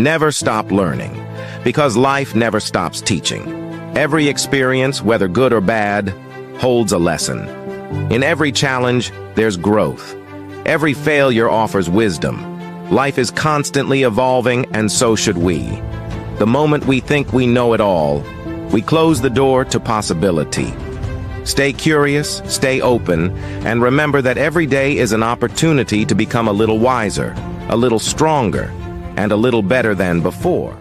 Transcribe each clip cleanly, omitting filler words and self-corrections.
Never stop learning, because life never stops teaching. Every experience, whether good or bad, holds a lesson. In every challenge, there's growth. Every failure offers wisdom. Life is constantly evolving, and so should we. The moment we think we know it all, we close the door to possibility. Stay curious, stay open, and remember that every day is an opportunity to become a little wiser, a little stronger, and a little better than before.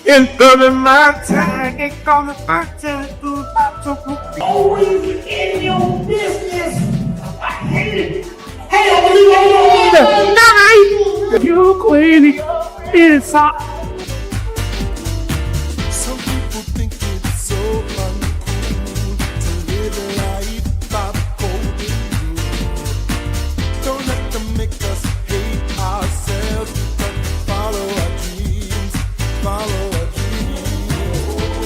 Into the mountain, it's gonna always in your business. I hate it. Hey, I believe you cleaning inside. Some people think it's so uncool to live a life by the golden rule. Don't let them make us hate ourselves, but follow our dreams, follow our dreams.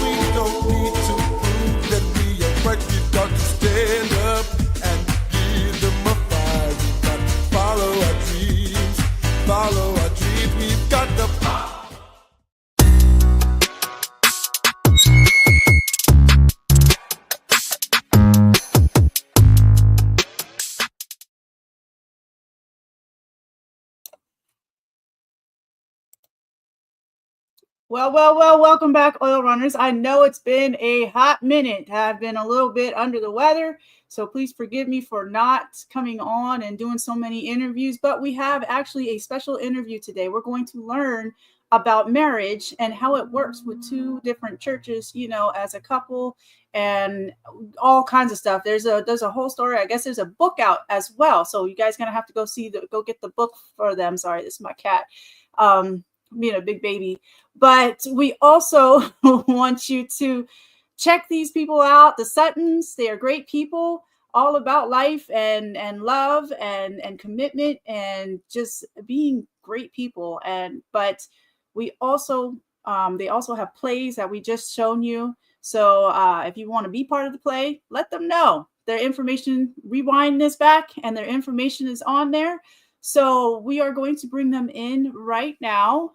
We don't need to prove that we are right. We've got to stand up and give them a fire. We've got to follow our dreams, follow our dreams. We've got to follow. Well, welcome back, Oil Runners. I know it's been a hot minute. I've been a little bit under the weather, so please forgive me for not coming on and doing so many interviews, but we have actually a special interview today. We're going to learn about marriage and how it works with two different churches, you know, as a couple and all kinds of stuff. There's a whole story. I guess there's a book out as well. So you guys gonna have to go get the book for them. Sorry, this is my cat. Being a big baby. But we also want you to check these people out. The Suttons, they are great people, all about life and love and commitment and just being great people. But we also they also have plays that we just shown you. So if you want to be part of the play, let them know. Their information, rewind this back, and their information is on there. So we are going to bring them in right now.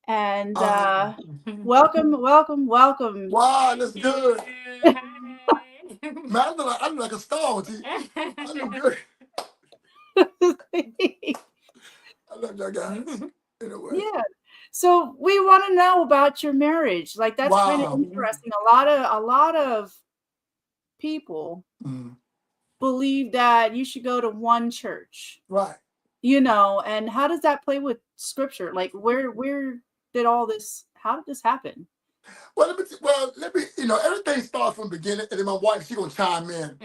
And welcome. Wow, that's good. Man, I look like a star. I look good. I love y'all guys. Anyway. Yeah. So we want to know about your marriage. Like that's kind of interesting. A lot of people believe that you should go to one church. Right. You know, and how does that play with scripture? Like where did all this, how did this happen? Well, let me, everything starts from the beginning, and then my wife, she's going to chime in.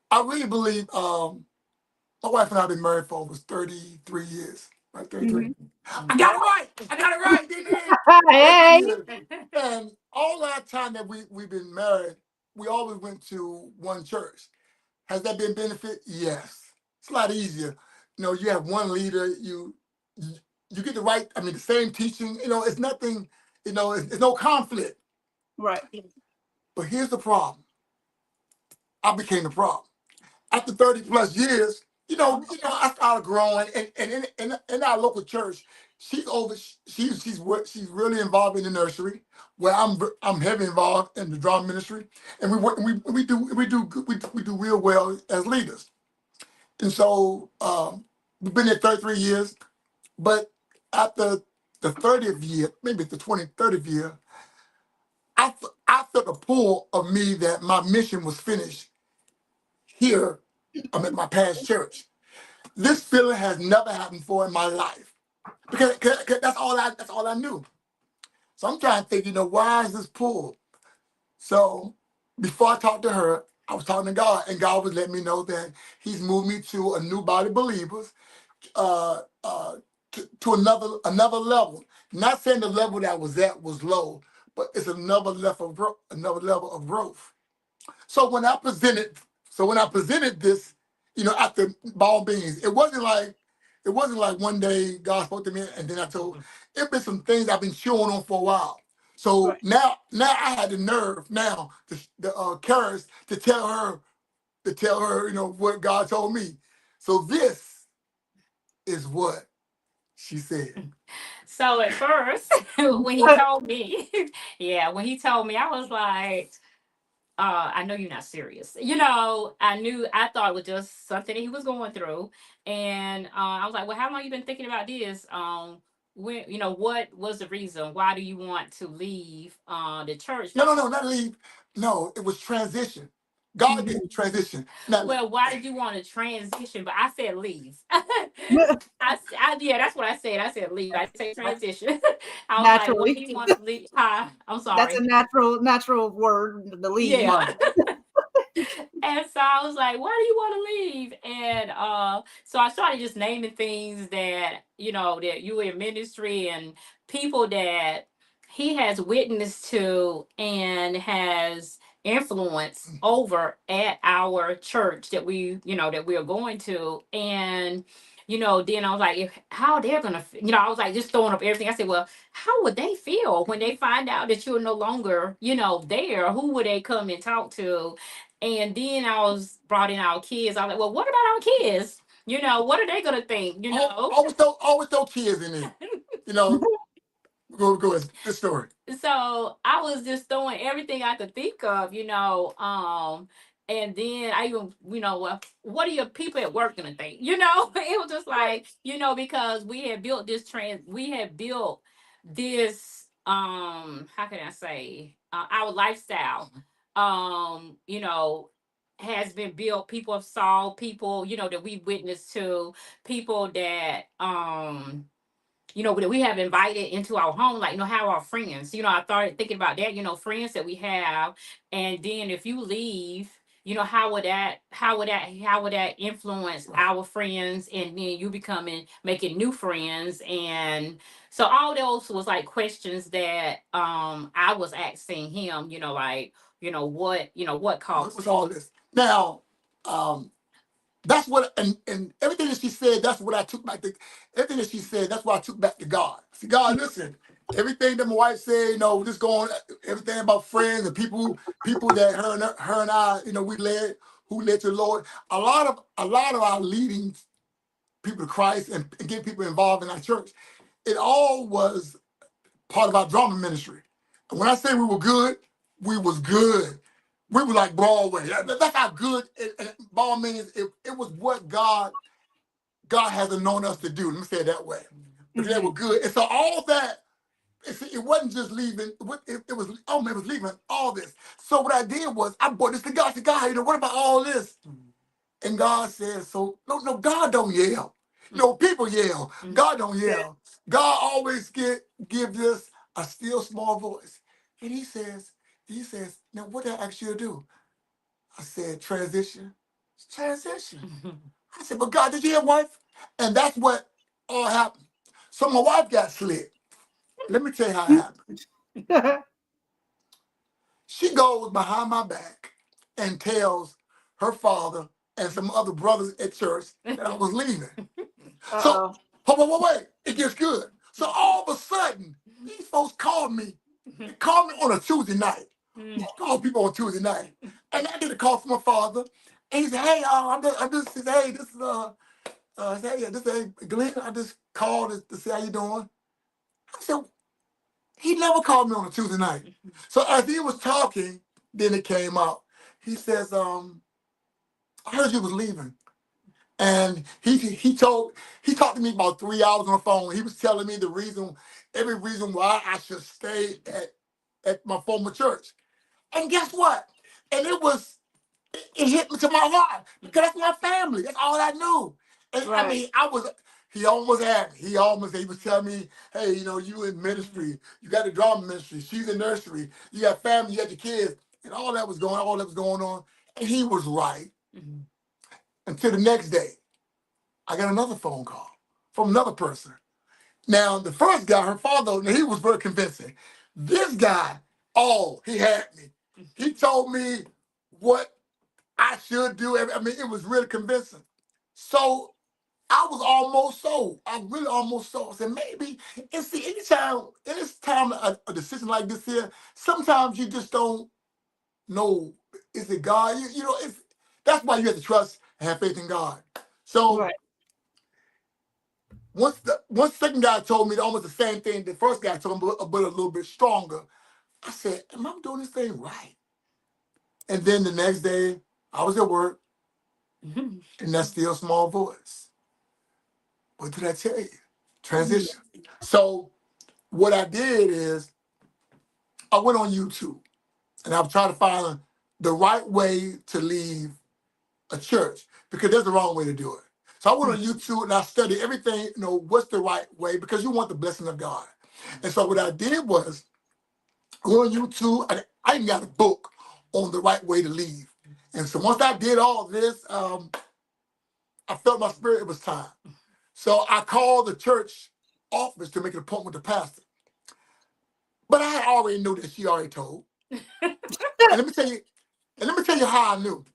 I really believe my wife and I have been married for over 33 years. Right, 33. Mm-hmm. I got it right. Hey. And all that time that we've been married, we always went to one church. Has that been benefit? Yes. It's a lot easier. You have one leader, you get the same teaching, it's nothing, it's no conflict. Right. But here's the problem. I became the problem. After 30 plus years, I started growing, and in our local church, she's really involved in the nursery, where I'm heavily involved in the drama ministry, and we do real well as leaders. And so we've been there 33 years, but after the 30th year, maybe the 30th year, I felt a pull of me that my mission was finished here. I'm at my past church. This feeling has never happened before in my life because that's all I knew. So I'm trying to think, why is this pull? So before I talked to her, I was talking to God, and God was letting me know that He's moved me to a new body of believers, to another level. Not saying the level that I was at was low, but it's another level of growth. So when I presented this, after ball beans, it wasn't like It wasn't like one day God spoke to me and then I told. It's been some things I've been chewing on for a while. So Right. now I had the nerve now, the courage to tell her, what God told me. So this is what she said. So at first, when he told me, when he told me, I was like, I know you're not serious. I thought it was just something that he was going through. And I was like, well, how long you been thinking about this? What was the reason? Why do you want to leave the church? No, not leave. No, it was transition. God gave me transition. Not leave. Well, why did you want to transition? But I said leave. Yeah, that's what I said. I said leave. I didn't say transition. I was like, what do Naturally. you want to leave? Hi, I'm That's sorry. a natural word, the leave. Yeah. Right. And so I was like, why do you want to leave? And so I started just naming things that, that you were in ministry and people that he has witnessed to and has influence over at our church that we are going to. And then I was like, how they're gonna, I was like just throwing up everything. I said, well, how would they feel when they find out that you're no longer, there? Who would they come and talk to? And then I was brought in our kids. I was like, well, what about our kids? What are they gonna think? Always throw kids in there. Go ahead. This story. So I was just throwing everything I could think of, and then I even, well, what are your people at work gonna think? It was just like, because we had built this, how can I say, our lifestyle, has been built. People have saw people, that we witnessed to, people that, that we have invited into our home, like, how our friends, I started thinking about that, friends that we have. And then if you leave, how would that influence our friends? And then you making new friends. And so all those was like questions that I was asking him, like, what caused What's all this? Now, that's what, and everything that she said, that's what I took back to, everything that she said, that's what I took back to God. See, God, listen, everything that my wife said, just going, everything about friends and people that her and I, who led to the Lord. A lot of our leading people to Christ and getting people involved in our church, it all was part of our drama ministry. And when I say we were good, we was good. We were like Broadway. That's how good ball means. It was what God has anointed us to do. Let me say it that way. But they were good. And so all that, it wasn't just leaving. It was, oh man, it was leaving all this. So what I did was I brought this to God. I said, God, what about all this? And God said, so, no, God don't yell. People yell. God don't yell. God always give us a still small voice. And he says, now what did I ask you to do? I said, transition. Transition. I said, but God, did you have wife? And that's what all happened. So my wife got slick. Let me tell you how it happened. She goes behind my back and tells her father and some other brothers at church that I was leaving. So, wait, it gets good. So all of a sudden, these folks called me. They called me on a Tuesday night. Called people on Tuesday night. And I did a call from my father. And he said, hey, he said, hey, this is Glenn. I just called to see how you doing. I said, he never called me on a Tuesday night. So as he was talking, then it came out. He says, I heard you was leaving. And he talked to me about 3 hours on the phone. He was telling me every reason why I should stay at my former church. And guess what? And it hit me to my heart because that's my family. That's all I knew. And Right. I mean, he almost had me. He was telling me, hey, you in ministry, you got the drama ministry, she's in nursery, you got family, you got your kids, and all that was going on. And he was right. Mm-hmm. Until the next day, I got another phone call from another person. Now, the first guy, her father, he was very convincing. This guy, he had me. He told me what I should do. I mean, it was really convincing. So I was almost sold. I really almost sold. I said maybe. And see, anytime a decision like this here, sometimes you just don't know, is it God? That's why you have to trust and have faith in God. So Right. once the second guy told me almost the same thing the first guy told me, but a little bit stronger, I said, am I doing this thing right? And then the next day, I was at work, and that still small voice. What did I tell you? Transition. So what I did is I went on YouTube, and I was trying to find the right way to leave a church, because there's a wrong way to do it. So I went on YouTube and I studied everything, what's the right way, because you want the blessing of God. And so what I did was I went on YouTube and I even got a book on the right way to leave. And so once I did all this, I felt my spirit it was time. So I called the church office to make an appointment with the pastor. But I already knew that she already told. And let me tell you how I knew.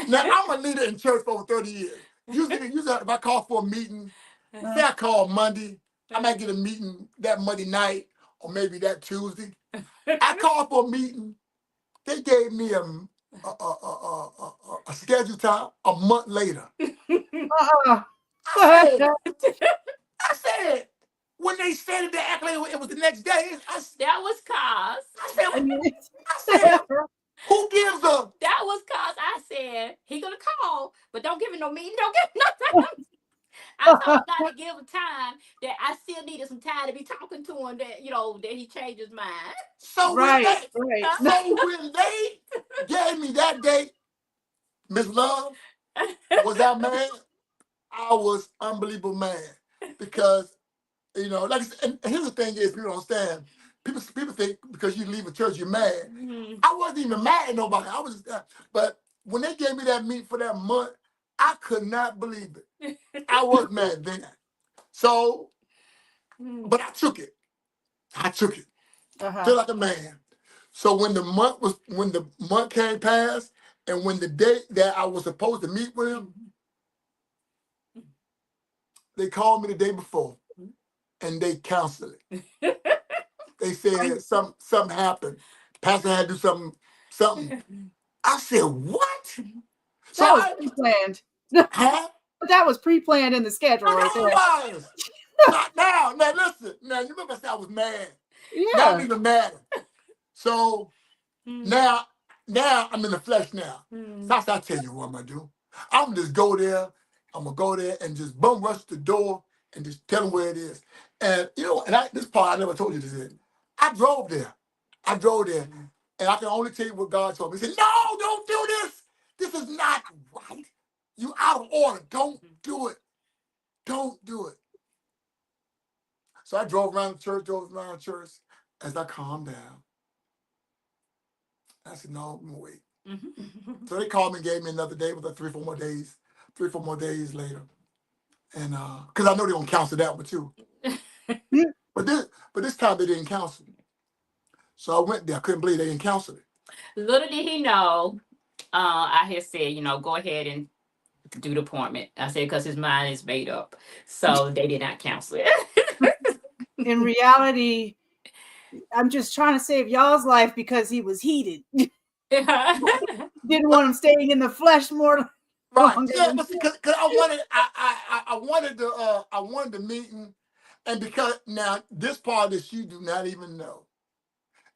Now, I'm a leader in church for over 30 years. Usually if I call for a meeting, say I call Monday, I might get a meeting that Monday night or maybe that Tuesday. I called for a meeting. They gave me a scheduled time a month later. I said, when they said it, they act like it was the next day. That was cause. I said, who gives a? That was cause I said he gonna call, but don't give him no meeting. Don't give him no time. I told not to give him time. That I still needed some time to be talking to him. That he changed his mind. So Right. when they gave me that date, Miss Love, was I mad? I was unbelievable mad, because like I said, and here's the thing is, people don't understand. People think because you leave a church you're mad. Mm-hmm. I wasn't even mad at nobody. I was just, but when they gave me that meeting for that month, I could not believe it. I was mad then. So, but I took it. Feel like a man. So when the month came past, and when the date that I was supposed to meet with him, they called me the day before, and they canceled it. They said something happened. Pastor had to do something. I said, what? So That was pre-planned. huh? That was pre-planned in the schedule right there. Was. Now, listen. Now, you remember I said I was mad. Yeah. Now I'm even madder. So now I'm in the flesh now. So I tell you what I'm going to do. I'm going to just go there. I'm going to go there and just bum rush the door and just tell them where it is. And, this part I never told you this is. I drove there. And I can only tell you what God told me. He said, no, don't do this. This is not right. You out of order. Don't do it. Don't do it. So I drove around the church as I calmed down. I said, no, I'm gonna wait. So they called me and gave me another day, with 3 or 4 more days later. And because I know they're gonna cancel that one too. But this time they didn't cancel. So I went there. I couldn't believe they didn't cancel it. Little did he know, I had said, go ahead and do the appointment. I said, because his mind is made up. So they did not cancel it. In reality, I'm just trying to save y'all's life because he was heated. Didn't want him staying in the flesh more. Right. Yeah, because I wanted the meeting, and because now this part that you do not even know.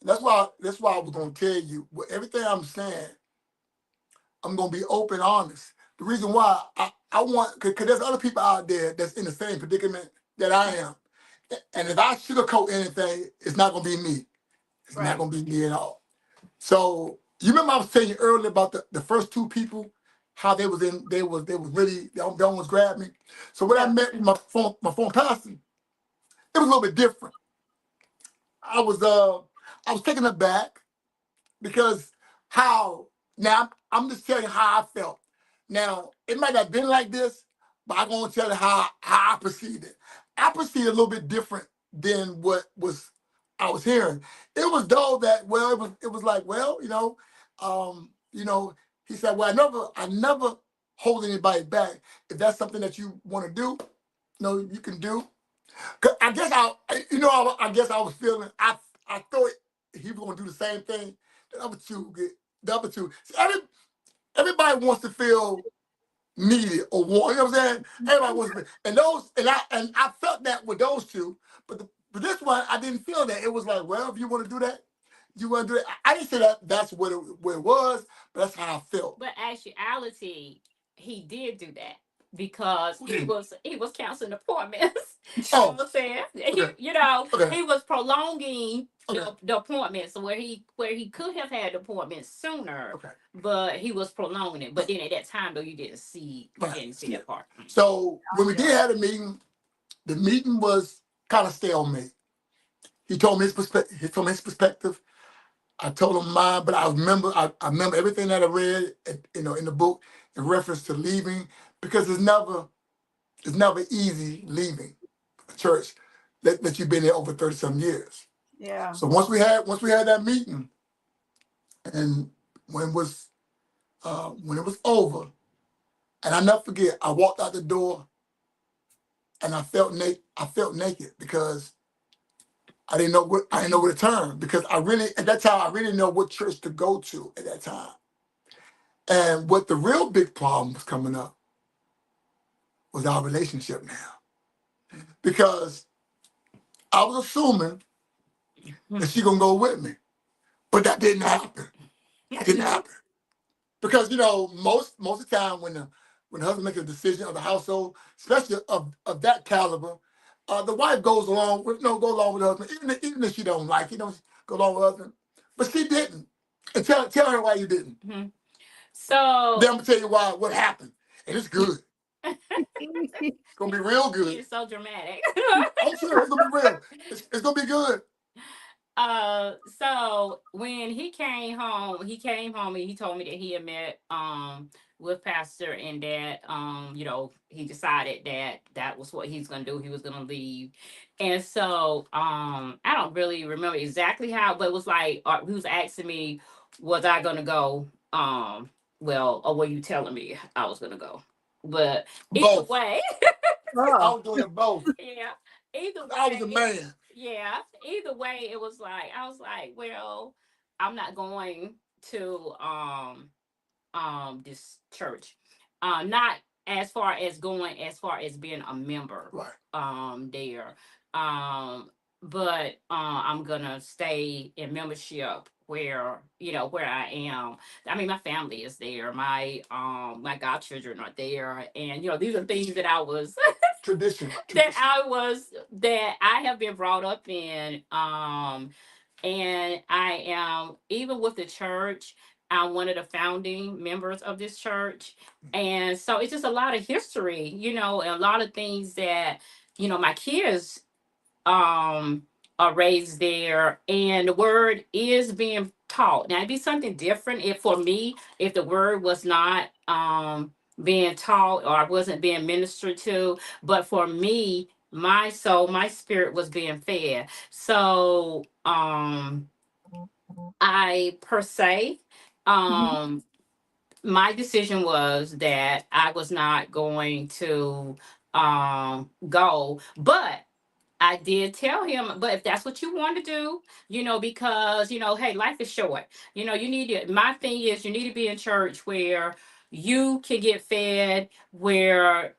That's why I was gonna tell you everything I'm saying. I'm gonna be open, honest. The reason why I want, because there's other people out there that's in the same predicament that I am, and if I sugarcoat anything, it's not gonna be me. It's not gonna be me at all. So you remember I was telling you earlier about the first 2 people, how they was really they almost grabbed me. So when I met my former pastor, it was a little bit different. I was taken aback because now I'm just telling you how I felt. Now it might not have been like this, but I'm gonna tell you how I perceived it. I perceived it a little bit different than what I was hearing. It was though that it was like, he said, well, I never hold anybody back. If that's something that you want to do, you can do. 'Cause I guess I guess I was feeling. I thought he was gonna do the same thing. The other two. See, everybody wants to feel needed or want. You know what I'm saying? Everybody wants to. And I felt that with those two, but this one I didn't feel that. It was like, well, if you want to do that, you want to do it. I didn't say that. That's what it was, but that's how I felt. But actuality, he did do that because he was canceling appointments. You know what I'm saying? Okay. He was prolonging the appointments where he could have had the appointment sooner. Okay. But he was prolonging it. But then at that time though, you didn't see that part. So when we did have a meeting, the meeting was kind of stalemate. He told me his perspective. I told him mine, but I remember everything that I read, in the book in reference to leaving, because it's never easy leaving a church that you've been there over 30-some years. Yeah. So once we had that meeting, and when it was over, and I never forget, I walked out the door, and I felt naked because I didn't know where to turn, because at that time I really didn't know what church to go to at that time. And what the real big problem was coming up was our relationship now. Because I was assuming that she gonna go with me. But that didn't happen. It didn't happen. Because most of the time when the husband makes a decision of the household, especially of that caliber, the wife goes along with the husband, even if she don't like it, go along with the husband. But she didn't. And tell her why you didn't. Mm-hmm. So then I'm gonna tell you what happened. And it's good. It's gonna be real good. You're so dramatic. I'm sure it's gonna be real. It's gonna be good. So when he came home and he told me that he had met with Pastor, and that he decided that was what he's gonna do. He was gonna leave. And so I don't really remember exactly how, but it was like he was asking me, was I gonna go? Or were you telling me I was gonna go? But either way. I was doing it both. Yeah. Either way, I was a man. Yeah. Either way, it was like I was like, well, I'm not going to this church. Not as far as being a member. Right. There. But I'm gonna stay in membership where I am. I mean, my family is there. My godchildren are there, and these are things that I was tradition that I have been brought up in. And I am, even with the church, I'm one of the founding members of this church, and so it's just a lot of history, and a lot of things that my kids are raised there, and the word is being taught. Now it'd be something different if the word was not being taught, or I wasn't being ministered to, but for me, my soul, my spirit was being fed. So I per se, my decision was that I was not going to go, but I did tell him, but if that's what you want to do, because, hey, life is short. My thing is, you need to be in church where you can get fed, where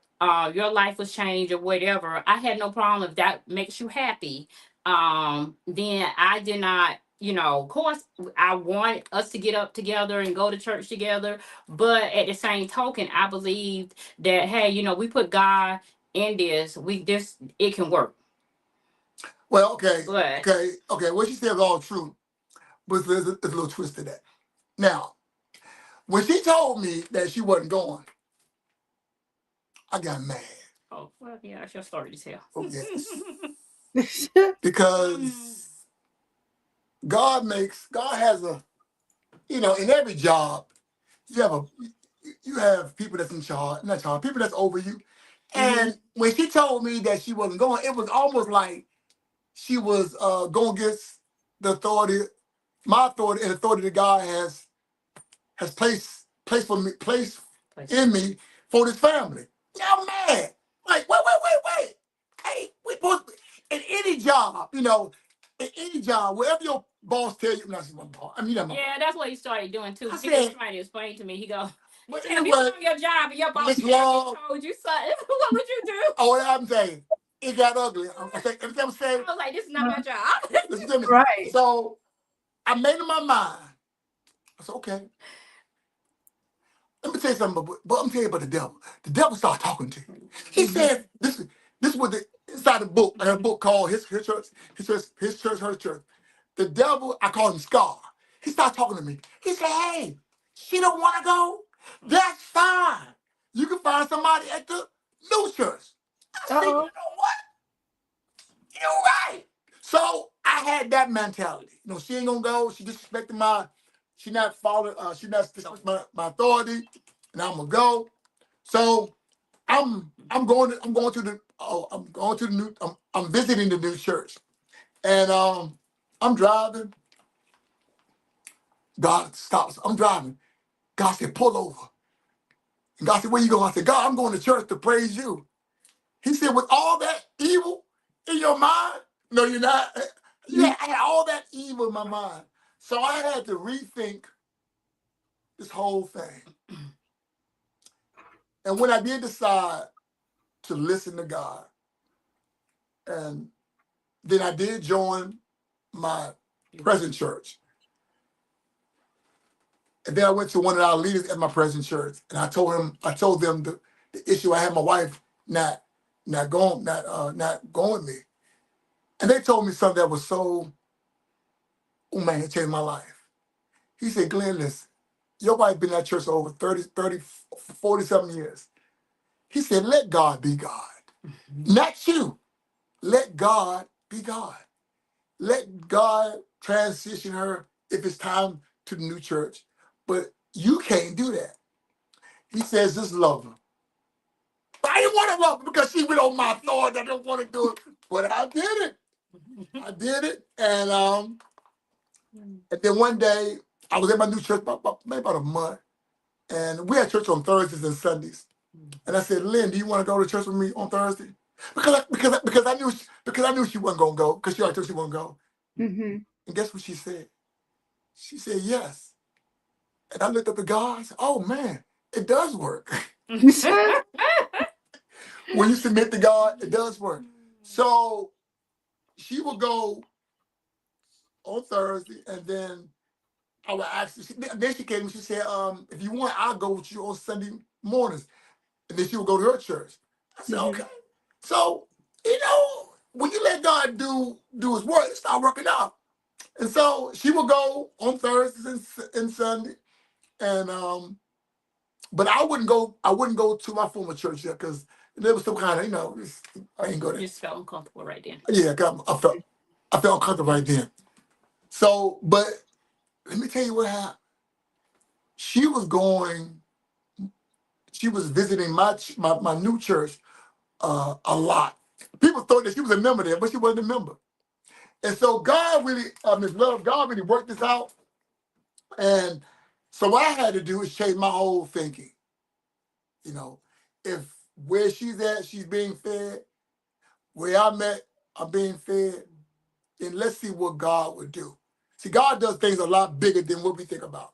your life was changed or whatever. I had no problem if that makes you happy. Then I did not, of course, I want us to get up together and go to church together. But at the same token, I believed that, hey, we put God in this, it can work. Well, okay. What she said is all true, but there's a little twist to that. Now, when she told me that she wasn't going, I got mad. Oh, well, yeah, that's your story to tell. Oh, yes. Because God has in every job, you have people that's in charge, people that's over you. And when she told me that she wasn't going, it was almost like she was going against the authority, my authority, and authority that God has placed in me for this family. Yeah, I'm mad. Like, wait. Hey, we supposed to, in any job, you know, in any job, wherever your boss tell you, not my boss. I mean, not my Yeah, that's what he started doing too. I He was said, trying to explain to me. He go, but if you anyway, on your job and your boss Miss never Long, told you something, what would you do? oh, what I'm saying, it got ugly. I think everything I'm saying, I was like, this is not my job. listen to me. Right. So I made up my mind. I said, okay. Let me tell you something, but I'm telling you about the devil. The devil started talking to you. He said, this was the inside the book. I had a book called His Church, Her Church. The devil, I call him Scar. He started talking to me. He said, hey, she don't want to go? That's fine. You can find somebody at the new church. I said, you know what? You're right. So I had that mentality. You know, she ain't gonna go. She disrespecting she not following, she not disrespecting my authority, and I'm gonna go. So I'm going to the new, I'm visiting the new church, and I'm driving. God stops. I'm driving. God said, pull over. And God said, where you going? I said, God, I'm going to church to praise you. He said, with all that evil in your mind, no, you're not. Yeah, I had all that evil in my mind. So I had to rethink this whole thing. And when I did decide to listen to God, and then I did join my present church. And then I went to one of our leaders at my present church, and I told them the issue I had, my wife not going with me. And they told me something that was so, oh man, it changed my life. He said, Glenn, listen, your wife been at church over 47 years. He said, let God be God. Not you. Let God be God. Let God transition her if it's time to the new church. But you can't do that. He says, just love her. But I didn't want to love her because she went on my thought. I don't want to do it. But I did it. I did it. And then one day, I was at my new church maybe about a month. And we had church on Thursdays and Sundays. And I said, Lynn, do you want to go to church with me on Thursday? Because I knew she wasn't gonna go, because she already told she wasn't gonna go. Mm-hmm. And guess what she said? She said yes. And I looked up at God and said, oh man, it does work. When you submit to God, it does work. So she will go on Thursday, and then I would ask her, then she came and she said, if you want, I'll go with you on Sunday mornings. And then she would go to her church. I said, okay. So, you know, when you let God do his work, it start working out. And so she would go on Thursdays and Sunday. And but I wouldn't go to my former church yet, because there was some kind of, I ain't go there. You just felt uncomfortable right then. Yeah, I felt uncomfortable right then. So, but let me tell you what happened. She was visiting my new church a lot. People thought that she was a member there, but she wasn't a member. And so God really, God really worked this out. And so what I had to do is change my whole thinking. You know, if where she's at, she's being fed, where I'm at, I'm being fed, then let's see what God would do. See, God does things a lot bigger than what we think about.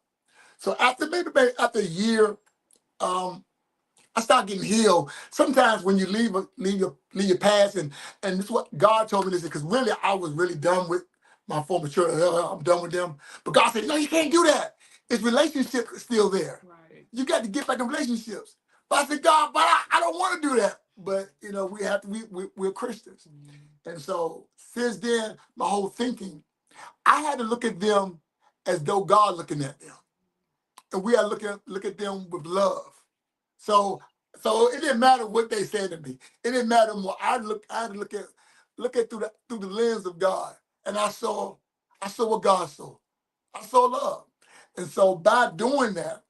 So after a year, I started getting healed. Sometimes when you leave your past, and this is what God told me this, because really I was really done with my former church. I'm done with them. But God said, no, you can't do that. It's relationship still there. Right. You got to get back in relationships. But I said, God, but I don't want to do that. But we have to. We're Christians, and so since then, my whole thinking, I had to look at them as though God looking at them, and we are look at them with love. So it didn't matter what they said to me. It didn't matter more. I had to look at through the lens of God, and I saw what God saw. I saw love, and so by doing that,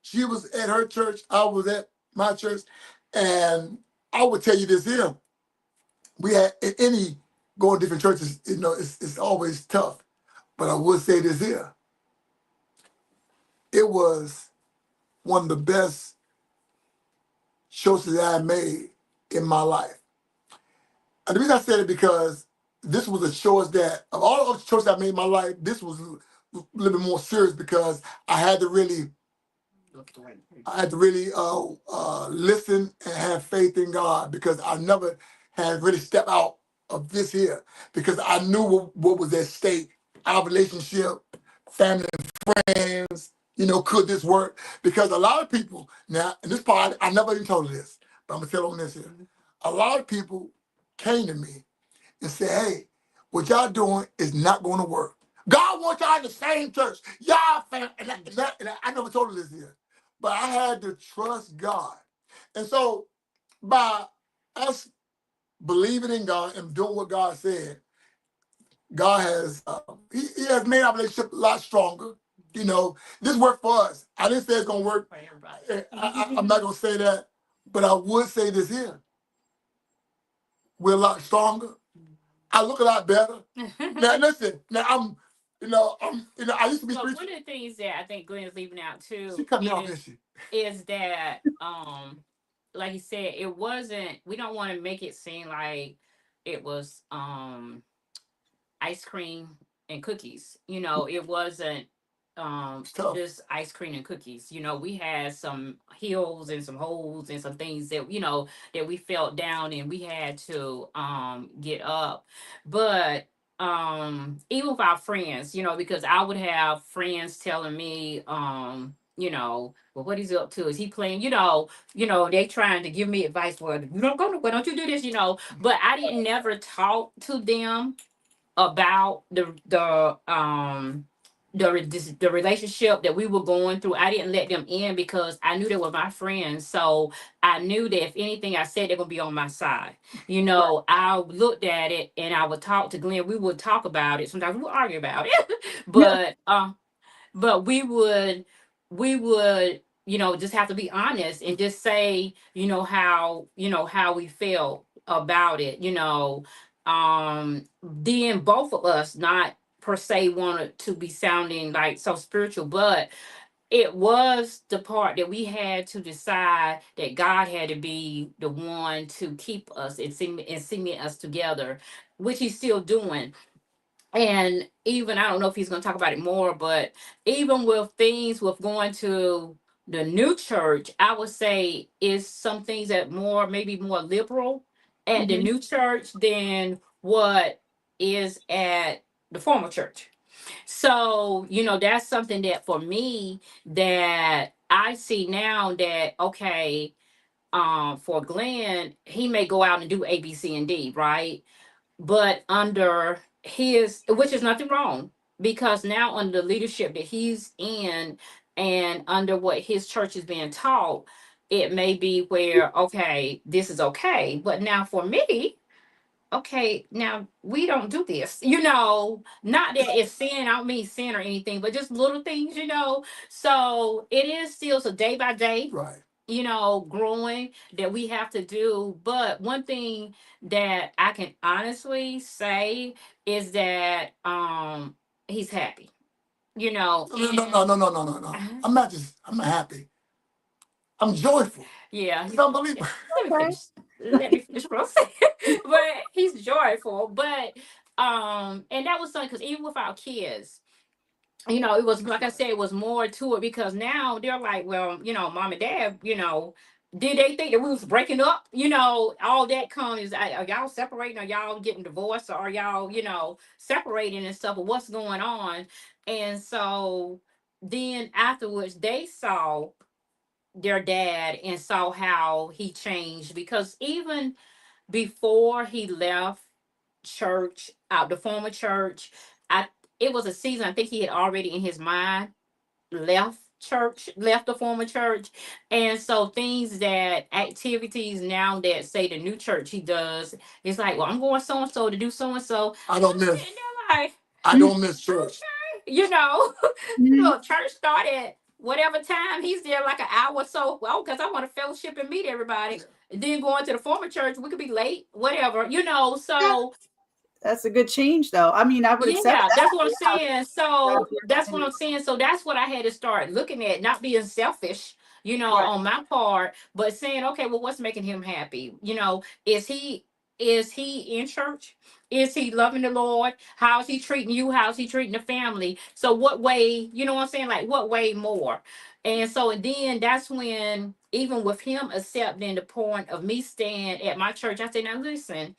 she was at her church, I was at my church, and I would tell you this here: we had any going to different churches. It's always tough, but I would say this here: it was one of the best choices that I made in my life. And the reason I said it because this was a choice that, of all the choices I made in my life, this was a little bit more serious because I had to really listen and have faith in God, because I never had really stepped out of this here, because I knew what was at stake, our relationship, family and friends, could this work? Because a lot of people, now, in this part, I never even told you this, but I'm going to tell on this here. A lot of people came to me and said, hey, what y'all doing is not going to work. God wants y'all in the same church. Y'all family. And I never told you this here. But I had to trust God. And so by us believing in God and doing what God said, God has he has made our relationship a lot stronger. This worked for us. I didn't say it's gonna work for everybody. I'm not gonna say that, but I would say this here. We're a lot stronger. I look a lot better. Now listen, now I used to be. Well, one of the things that I think Glenn's leaving out too She cut me off, didn't she? is that like you said, it wasn't. We don't want to make it seem like it was ice cream and cookies. It wasn't just ice cream and cookies. We had some hills and some holes and some things that that we felt down and we had to get up. But even with our friends, because I would have friends telling me well, what he's up to, is he playing, they trying to give me advice, well, you don't go nowhere, don't you do this, but I didn't never talk to them about the relationship that we were going through. I didn't let them in because I knew they were my friends. So I knew that if anything I said, they're gonna be on my side. I looked at it and I would talk to Glenn. We would talk about it. Sometimes we would argue about it, but we would just have to be honest and just say how we felt about it. Then both of us, not per se wanted to be sounding like so spiritual, but it was the part that we had to decide that God had to be the one to keep us and cement us together, which he's still doing. And even, I don't know if he's going to talk about it more, but even with things with going to the new church, I would say is some things that maybe more liberal at the new church than what is at the former church. So, that's something that for me that I see now that, okay, for Glenn, he may go out and do A, B, C, and D, right? But under his, which is nothing wrong, because now under the leadership that he's in and under what his church is being taught, it may be where, okay, this is okay. But now for me, okay, now we don't do this, not that it's sin, I don't mean sin or anything, but just little things, so it is still so day by day, Right. growing that we have to do. But one thing that I can honestly say is that he's happy, No. I'm not happy. I'm joyful. Yeah. It's unbelievable. Let me finish what I'm saying. But he's joyful. But and that was something, because even with our kids, it was, like I said, it was more to it, because now they're like, well, mom and dad, did they think that we was breaking up? All that comes, are y'all separating? Are y'all getting divorced? Or are y'all, separating and stuff? Or what's going on? And so then afterwards, they saw their dad and saw how he changed, because even before he left church, out the former church, I it was a season, I think he had already in his mind left the former church. And so things, that activities now that say the new church he does, it's like, well, I'm going so and so to do so and so. I don't miss. And they're like, I don't miss church. Church started whatever time, he's there like an hour or so. Well, because I want to fellowship and meet everybody. Yeah. And then going to the former church, we could be late, whatever, so That's a good change, though. I mean, I would accept yeah, that. that's what I'm saying. So that's what I'm saying. So that's what I had to start looking at, not being selfish, Right. on my part, but saying, okay, well, what's making him happy? Is he in church? Is he loving the Lord? How's he treating you? How's he treating the family? So what way, you know what I'm saying? Like what way more? And then that's when, even with him accepting the point of me staying at my church, I said, now listen,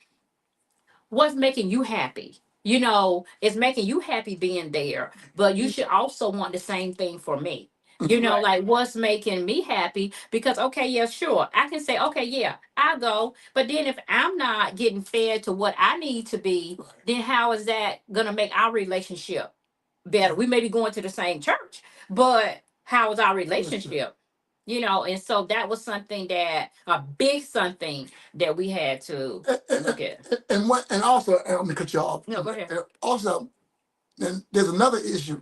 what's making you happy? It's making you happy being there, but you should also want the same thing for me. Right. Like what's making me happy? Because, okay, yeah, sure, I can say, okay, yeah, I'll go. But then if I'm not getting fed to what I need to be, then how is that going to make our relationship better? We may be going to the same church, but how is our relationship? And so that was a big something that we had to look at. And also, and let me cut you off. No, go ahead. And also, then there's another issue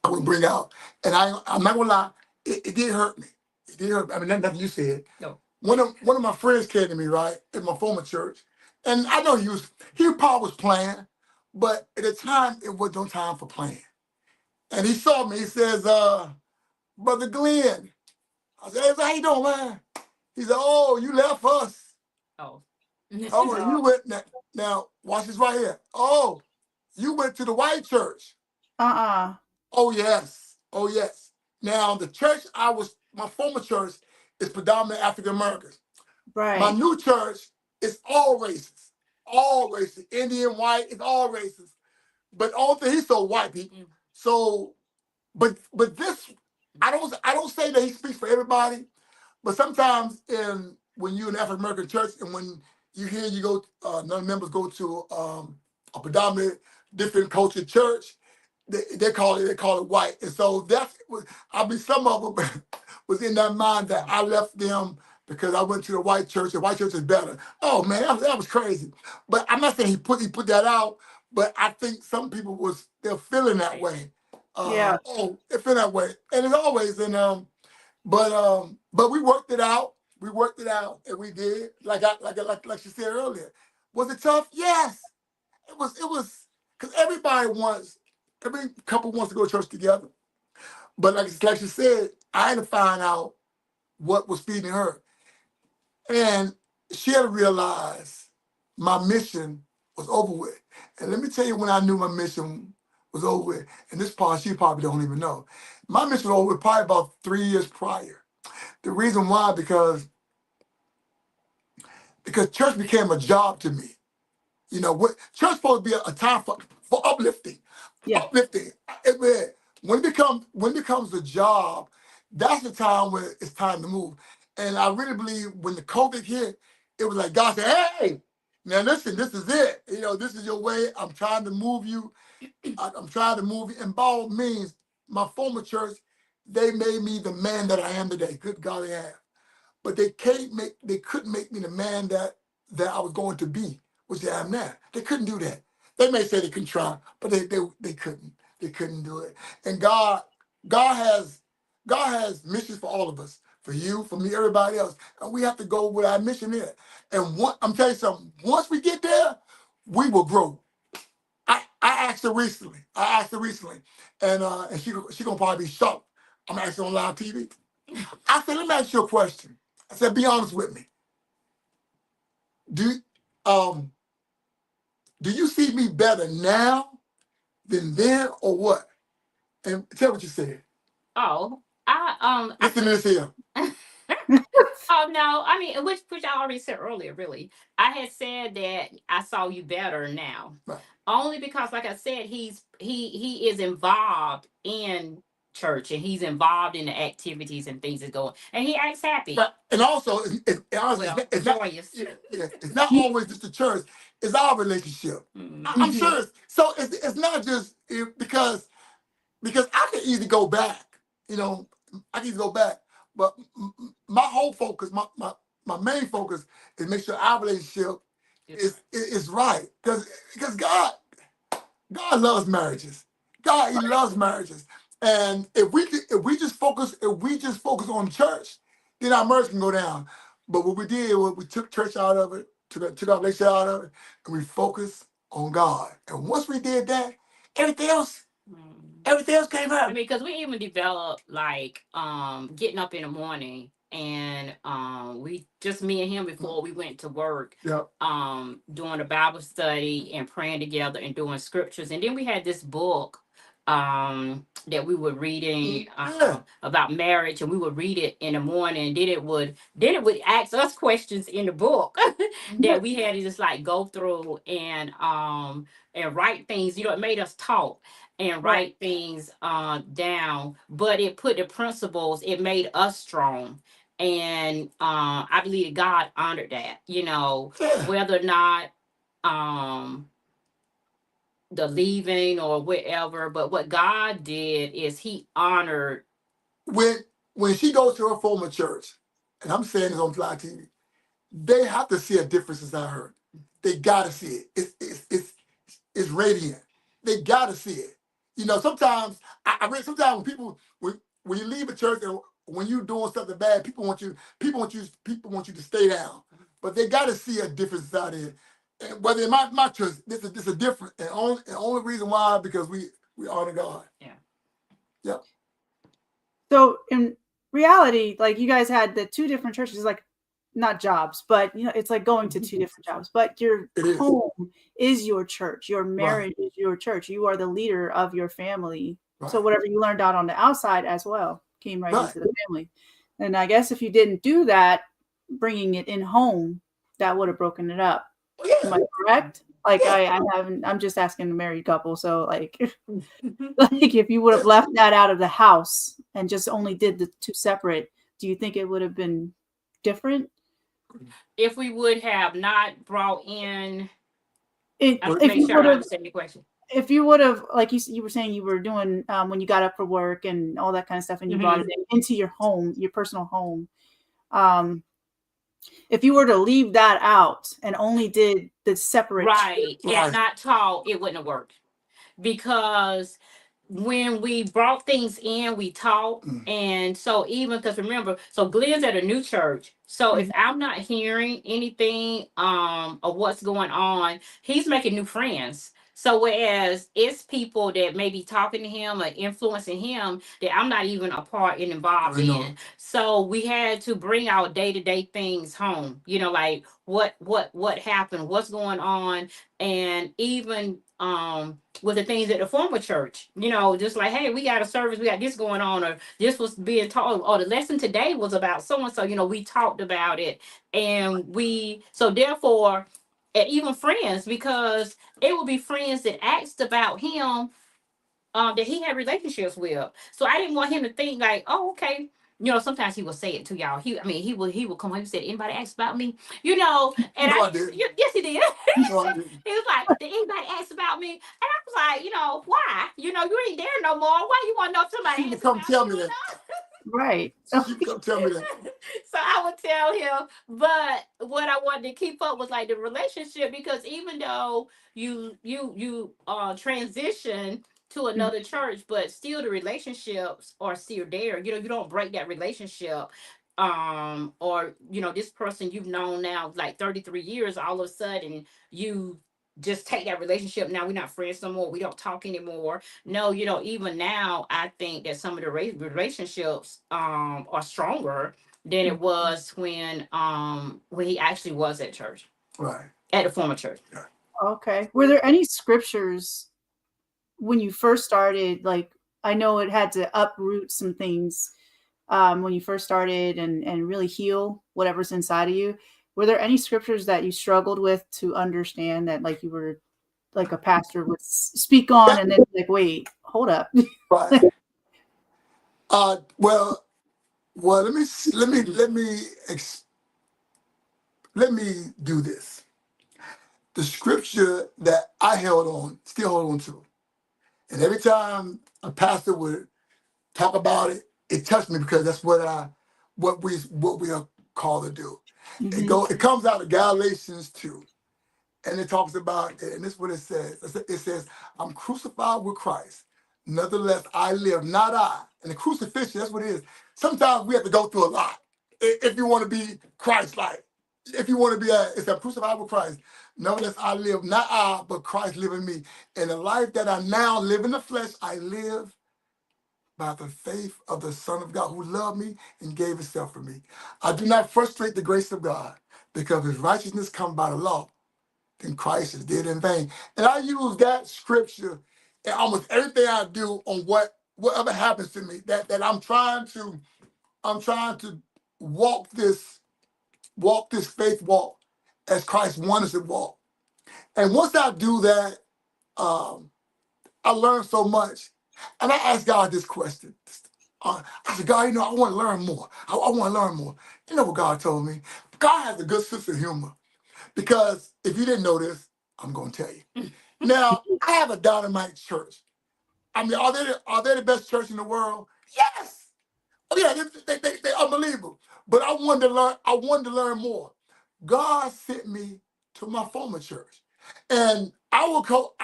I want to bring out, and I'm not gonna lie, it did hurt me. It did hurt me. I mean, nothing you said. No. One of my friends came to me, right, at my former church, and I know he probably was playing, but at the time it was no time for playing. And he saw me. He says, "Brother Glenn," I said, "Hey, how you doing, man?" He said, "Oh, you left us." Oh. Oh, well, you went now. Watch this right here. Oh, you went to the white church. Oh yes. Oh yes. Now the church my former church is predominantly African Americans. Right. My new church is all races, Indian, white, it's all races. But all thing he's so white, people. So, but this, I don't say that he speaks for everybody, but sometimes when you're in African American church and when you go, none members go to a predominant different culture church, they call it white, and so some of them was in that mind that I left them because I went to the white church. The white church is better. Oh man, that was crazy. But I'm not saying he put that out, but I think some people they're feeling that way. Yeah. Oh, they feel that way, and it's always but we worked it out. We worked it out, and we did like she said earlier. Was it tough? Yes, it was. It was because every couple wants to go to church together. But like she said, I had to find out what was feeding her, and she had to realize my mission was over with. And let me tell you when I knew my mission was over with. And this part she probably don't even know. My mission was over with probably about 3 years prior. The reason why, because church became a job to me. What church supposed to be a time for uplifting. Yeah. Uplifting. When it becomes a job, that's the time where it's time to move. And I really believe when the COVID hit, it was like God said, "Hey, now listen, this is it. This is your way. I'm trying to move you. I'm trying to move you." And by all means, my former church, they made me the man that I am today. Good God, they have. But they couldn't make me the man that I was going to be, which I am now. They couldn't do that. They may say they can try, but they couldn't. They couldn't do it. And God has missions for all of us, for you, for me, everybody else, and we have to go where our mission is. And I'm telling you something. Once we get there, we will grow. I asked her recently. And she gonna probably be shocked. I'm asking on live TV. I said, "Let me ask you a question." I said, "Be honest with me. Do you see me better now than then, or what?" And tell what you said. Oh, Listen to this here. oh no, I mean, which I already said earlier. Really, I had said that I saw you better now, Right. only because, like I said, he is involved in church and he's involved in the activities and things that go, and he acts happy. But and also, Joyous. it's not always just the church. It's our relationship. I'm sure. It's not just because I can easily go back. I can easily go back. But my whole focus, my main focus, is make sure our relationship is right. Because God loves marriages. He loves marriages. And if we just focus on church, then our marriage can go down. But what we did was we took church out of it, took our relationship out of it, and we focused on God. And once we did that, everything else Everything else came I out. mean, because we even developed like getting up in the morning and we just me and him before we went to work, Yep. doing a Bible study and praying together and doing scriptures. And then we had this book that we were reading Yeah. about marriage, and we would read it in the morning, and then it would ask us questions in the book that we had to just like go through and write things. It made us talk and Right. write things down, but it put the principles, it made us strong. And I believe God honored that, Yeah. whether or not the leaving or whatever, but what God did is he honored. When she goes to her former church, and I'm saying this on Fly TV, they have to see a difference as I heard. They gotta see it. It's radiant. They gotta see it. Sometimes I read sometimes when people when you leave a church and when you're doing something bad, people want you to stay down. But they gotta see a difference out there. And whether in my church, this is a different, and only reason why because we honor God. Yeah. Yep. So in reality, like you guys had the two different churches, like not jobs, but it's like going to two different jobs. But your home is your church. Your marriage is your church. You are the leader of your family. Right. So whatever you learned out on the outside as well came right Right. into the family. And I guess if you didn't do that, bringing it in home, that would have broken it up. Yeah. Am I correct? Like Yeah. I haven't. I'm just asking a married couple. So like if you would have left that out of the house and just only did the two separate, do you think it would have been different? If we would have not brought in, If make you sure would I have, understand your question. if you would have, like you were saying, you were doing when you got up for work and all that kind of stuff, and you brought it into your home, your personal home. If you were to leave that out and only did the separate, right, and not taught, it wouldn't have worked, because when we brought things in, we taught. And so even because remember, so Glenn's at a new church. So if I'm not hearing anything of what's going on, he's making new friends. So whereas it's people that may be talking to him or influencing him that I'm not even a part and involved in. So we had to bring our day-to-day things home, like what happened, what's going on. And even with the things at the former church, just like, hey, we got a service, we got this going on, or this was being taught, or the lesson today was about so and so, we talked about it. And so therefore, and even friends, because it would be friends that asked about him that he had relationships with. So I didn't want him to think like, oh, okay. Sometimes he would say it to y'all. He would come home and say, anybody ask about me? And No, I didn't. Yes, he did. No, I didn't. He was like, did anybody ask about me? And I was like, why? You ain't there no more. Why you want to know if somebody She asked come about tell you? me that. right? She come tell me that. So I would tell him, but what I wanted to keep up was like the relationship, because even though you transition to another church, but still the relationships are still there. You don't break that relationship. Or this person you've known now like 33 years, all of a sudden you just take that relationship. Now we're not friends no more, we don't talk anymore. No, even now I think that some of the relationships are stronger than it was when he actually was at church, Right. at the former church. Okay. Were there any scriptures when you first started? Like, I know it had to uproot some things when you first started and really heal whatever's inside of you. Were there any scriptures that you struggled with to understand that, like, you were like a pastor would speak on and then like, wait, hold up. Right. Well, let me do this. The scripture that I still hold on to, and every time a pastor would talk about it, it touched me because that's what we are called to do. It comes out of Galatians 2, and it talks about, and this is what it says. It says, I'm crucified with Christ. Nevertheless, I live, not I. And the crucifixion, that's what it is. Sometimes we have to go through a lot if you want to be Christ-like. If you want to be, it's a crucified with Christ. Nevertheless, I live, not I, but Christ live in me. And the life that I now live in the flesh, I live by the faith of the Son of God who loved me and gave himself for me. I do not frustrate the grace of God, because his righteousness come by the law, then Christ is dead in vain. And I use that scripture in almost everything I do on whatever happens to me, that I'm trying to walk this faith walk as Christ wanted us to walk. And once I do that, I learn so much. And I asked God this question. I said, God, I want to learn more. I want to learn more. You know what God told me? God has a good sense of humor. Because if you didn't know this, I'm going to tell you. Now, I have a dynamite church. I mean, are they the best church in the world? Yes. Oh, yeah, they're unbelievable. But I wanted to learn more. God sent me to my former church. And I will go,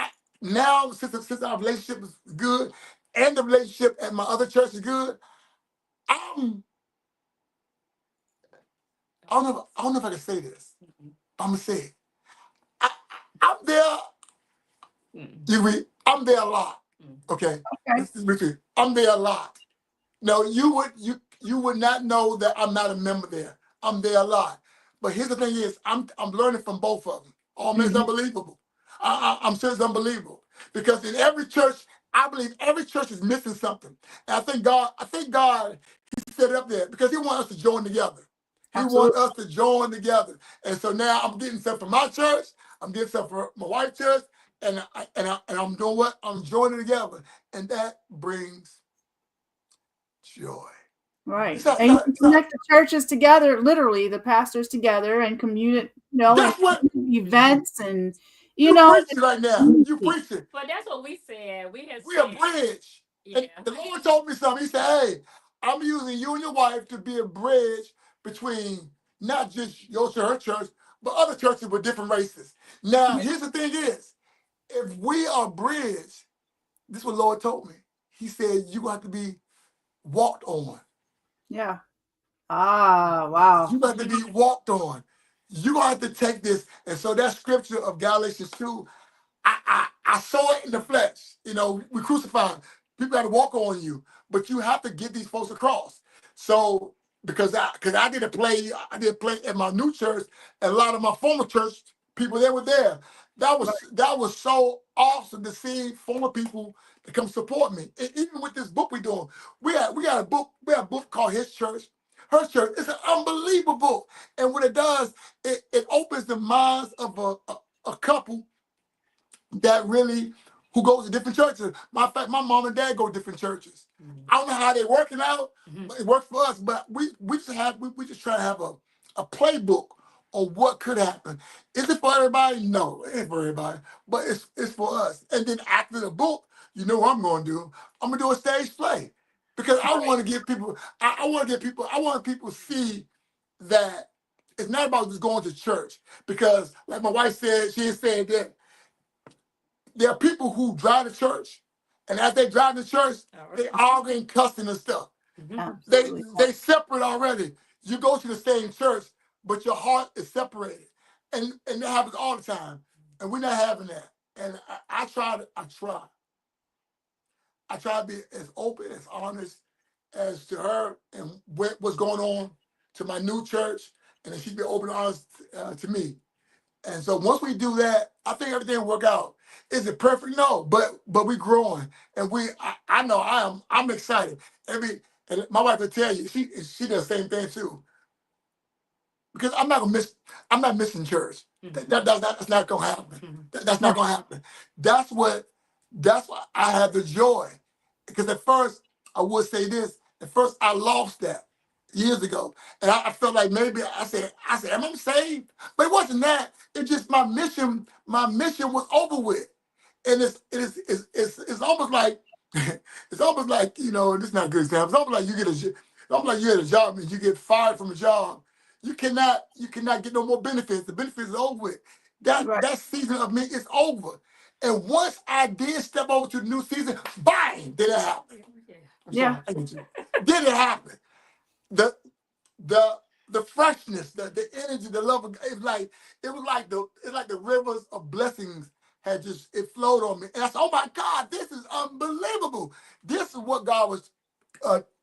now, since our relationship is good and the relationship at my other church is good, I don't know if I can say this. I'm going to say it. I'm there. I'm there a lot. Okay. I'm there a lot. No, you would not know that I'm not a member there. I'm there a lot. But here's the thing is, I'm learning from both of them. It's unbelievable. I'm sure it's unbelievable. Because in every church, I believe every church is missing something. And I think God, he set it up there because he wants us to join together. He wants us to join together. And so now I'm getting stuff from my church, I'm getting stuff from my wife's church, and I'm doing what? I'm joining together. And that brings joy. Right. And you can connect the churches together, literally the pastors together, and community, events, and you preaching right now. You preaching. But that's what we said. We a bridge. Yeah. And the Lord told me something. He said, hey, I'm using you and your wife to be a bridge between not just your church, but other churches with different races. Now, here's the thing is, if we are a bridge, this is what the Lord told me. He said, you have to be walked on. Yeah. Ah, wow. You got to be walked on. You gonna have to take this. And so that scripture of Galatians 2, I saw it in the flesh. We crucified. People got to walk on you, but you have to get these folks across. So because I did play at my new church, and a lot of my former church people, they were there. That was so awesome to see former people to come support me. And even with this book we're doing, we got a book called His Church, Her Church. It's unbelievable. And what it does, it opens the minds of a couple that really who goes to different churches. Matter of fact, my mom and dad go to different churches. I don't know how they're working out, but it works for us. But we just try to have a playbook on what could happen. Is it for everybody? No, it ain't for everybody. But it's for us. And then after the book, you know what I'm gonna do? I'm gonna do a stage play. Because I want to get people, I want people to see that it's not about just going to church. Because like my wife said, she said that there are people who drive to church, and as they drive to church, they arguing, cussing and stuff. They separate already. You go to the same church, but your heart is separated. And that happens all the time. And we're not having that. And I try to be as open, as honest as to her and what's going on to my new church, and then she'd be open and honest to me. And so once we do that, I think everything will work out. Is it perfect? No, but we're growing, and I know I'm excited. And my wife will tell you she does the same thing too. Because I'm not missing church. That's not gonna happen. That's not gonna happen. That's why I have the joy. Because at first I would say this. At first I lost that years ago, and I felt like maybe I said, am I saved? But it wasn't that. It's just my mission was over with, and it's almost like this is not a good example. It's almost like you get a job and you get fired from a job. You cannot get no more benefits. The benefits is over with. That season of me is over. And once I did step over to the new season, bang, did it happen? Yeah. Did it happen? The the freshness, the energy, the love of God. It's like the rivers of blessings had just it flowed on me. And I said, oh my God, this is unbelievable. This is what God was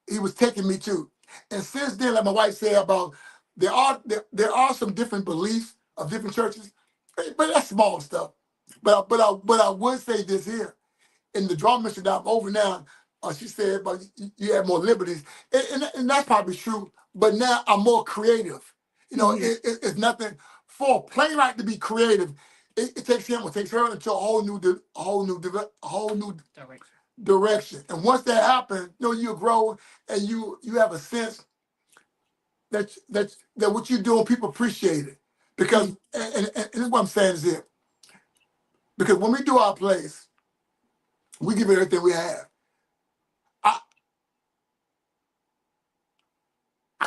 he was taking me to. And since then, like my wife said about there are some different beliefs of different churches, but that's small stuff. But I would say this here in the drama mission that I'm over now. She said, but you have more liberties, and that's probably true. But now I'm more creative. You know, it's nothing for a playwright to be creative. It takes him, it takes her into a whole new direction. And once that happens, you know, you grow and you have a sense that what you're doing, people appreciate it. Because and this is what I'm saying is here. Because when we do our plays, we give it everything we have.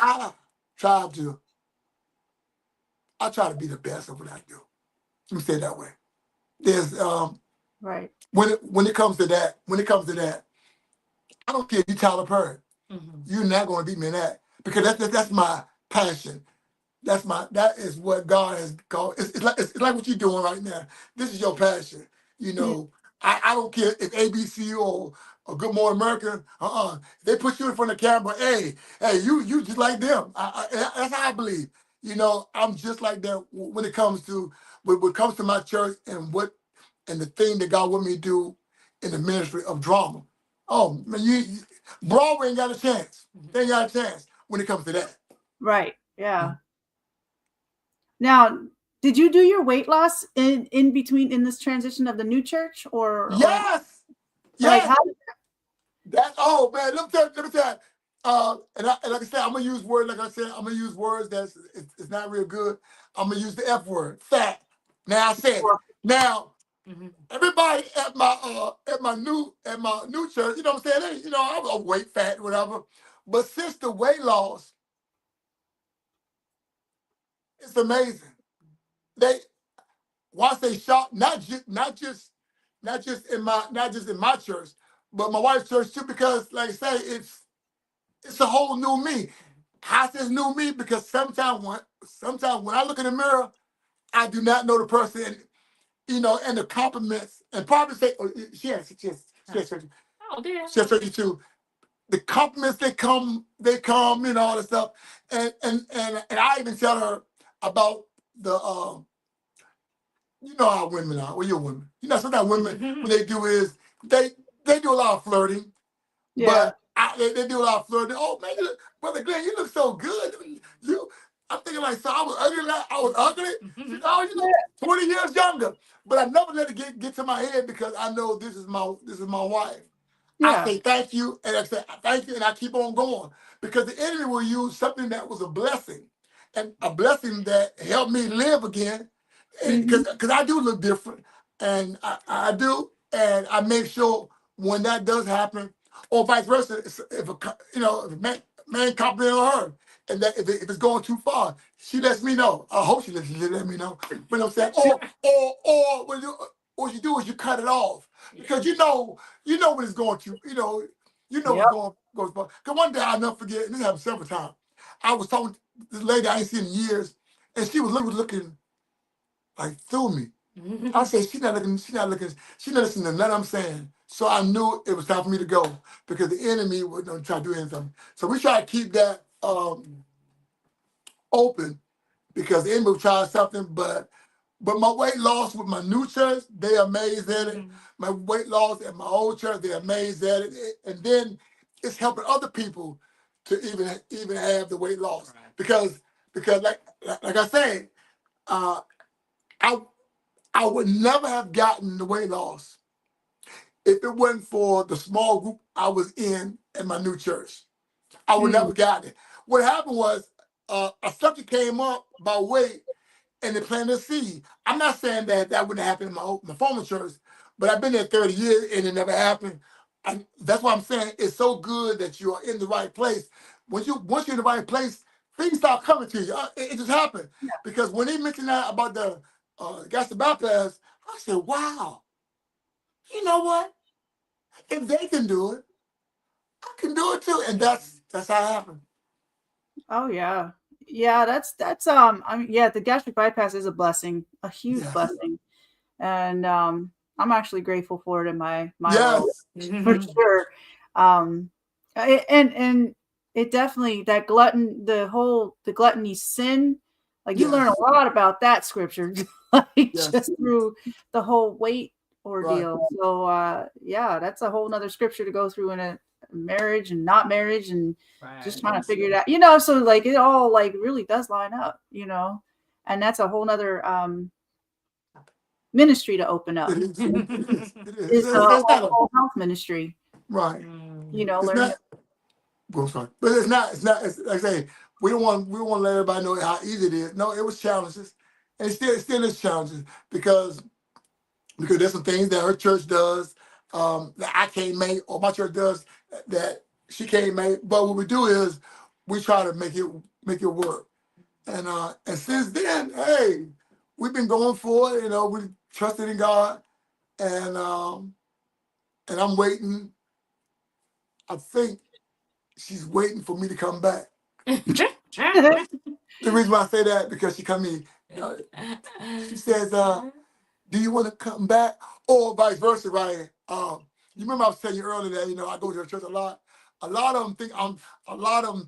I try to be the best of what I do. Let me say it that way. There's right. When it comes to that, I don't care if you Tyler Perry. You're not going to beat me in that because that's my passion. That is what God has called. It's like what you're doing right now. This is your passion. You know, I don't care if ABC or Good Morning America. They put you in front of the camera. Hey, you just like them. That's how I believe. You know, I'm just like them when it comes to my church and the thing that God want me to do in the ministry of drama. Oh man, Broadway ain't got a chance. They ain't got a chance when it comes to that. Right. Yeah. Now, did you do your weight loss in between in this transition of the new church or yes, like how? That's man. Let me tell you. And like I said, I'm gonna use words. Like I said, I'm gonna use words it's not real good. I'm gonna use the F word, fat. Now I said it. Now everybody at my new church, you know what I'm saying? I was weight fat, whatever. But since the weight loss, it's amazing. Once they shot, not just in my church, but my wife's church too, because like I say, it's a whole new me. How's this new me? Because sometimes when I look in the mirror, I do not know the person, and the compliments, and probably say, oh, she has surgery. Oh, dear. She has surgery too. The compliments they come, all the stuff, and I even tell her about the you know how women are. Well, you're women. Sometimes women, what they do is they do a lot of flirting. Yeah. But they do a lot of flirting. Oh man, Brother Glenn, you look so good. I'm thinking like, so I was ugly. I was ugly. She said, oh, you look 20 years younger. But I never let it get to my head because I know this is my wife. Yeah. I say thank you, and I say thank you, and I keep on going because the enemy will use something that was a blessing, and a blessing that helped me live again. Because I do look different, and I do, and I make sure when that does happen, or vice versa, if a man compliment on her, and that if it's going too far, she lets me know. I hope she let me know. But I'm saying, or what you do is you cut it off because you know when it's going to, what's going. Because one day I'll never forget, and this happened several times. I was talking to this lady I ain't seen in years, and she was looking like through me. I said, she's not listening to nothing I'm saying. So I knew it was time for me to go because the enemy would try to do anything. So we try to keep that open because the enemy will try something, but my weight loss with my new church, they're amazed at it. My weight loss at my old church, they're amazed at it. And then it's helping other people to even have the weight loss. Right. Because like I said, I would never have gotten the weight loss if it wasn't for the small group I was in my new church. I would never gotten it. What happened was a subject came up about weight, and they planted a seed. I'm not saying that wouldn't happen in my former church, but I've been there 30 years and it never happened. And that's why I'm saying it's so good that you are in the right place. Once you're in the right place, things start coming to you. It just happened. Yeah. Because when he mentioned that about the gas to bypass, I said, wow, you know what? If they can do it, I can do it too. And that's how it happened. Oh yeah. Yeah, that's I mean, yeah, the gastric bypass is a blessing, a huge Yes. blessing. And I'm actually grateful for it in my Yes. world for sure. And it definitely that the gluttony sin, like you learn Yes. a lot about that scripture, like Yes. just through the whole weight Right. ordeal. So yeah, that's a whole nother scripture to go through in a marriage and not marriage and just trying to figure it out, so like it all like really does line up, and that's a whole nother ministry to open up. It is. It is. Is the It's not a, whole health ministry, right. It's learning. not. Go sorry, but it's not. It's not. It's, like I say, we don't want to let everybody know how easy it is. No, it was challenges, and it still is challenges because there's some things that her church does that I can't make, or my church does that she can't make. But what we do is we try to make it work. And since then, hey, we've been going for it. We trusted in God, and I'm waiting. I think she's waiting for me to come back. The reason why I say that because she come in, she says, "Do you want to come back?" Or vice versa, right? You remember I was telling you earlier that I go to the church a lot. A lot of them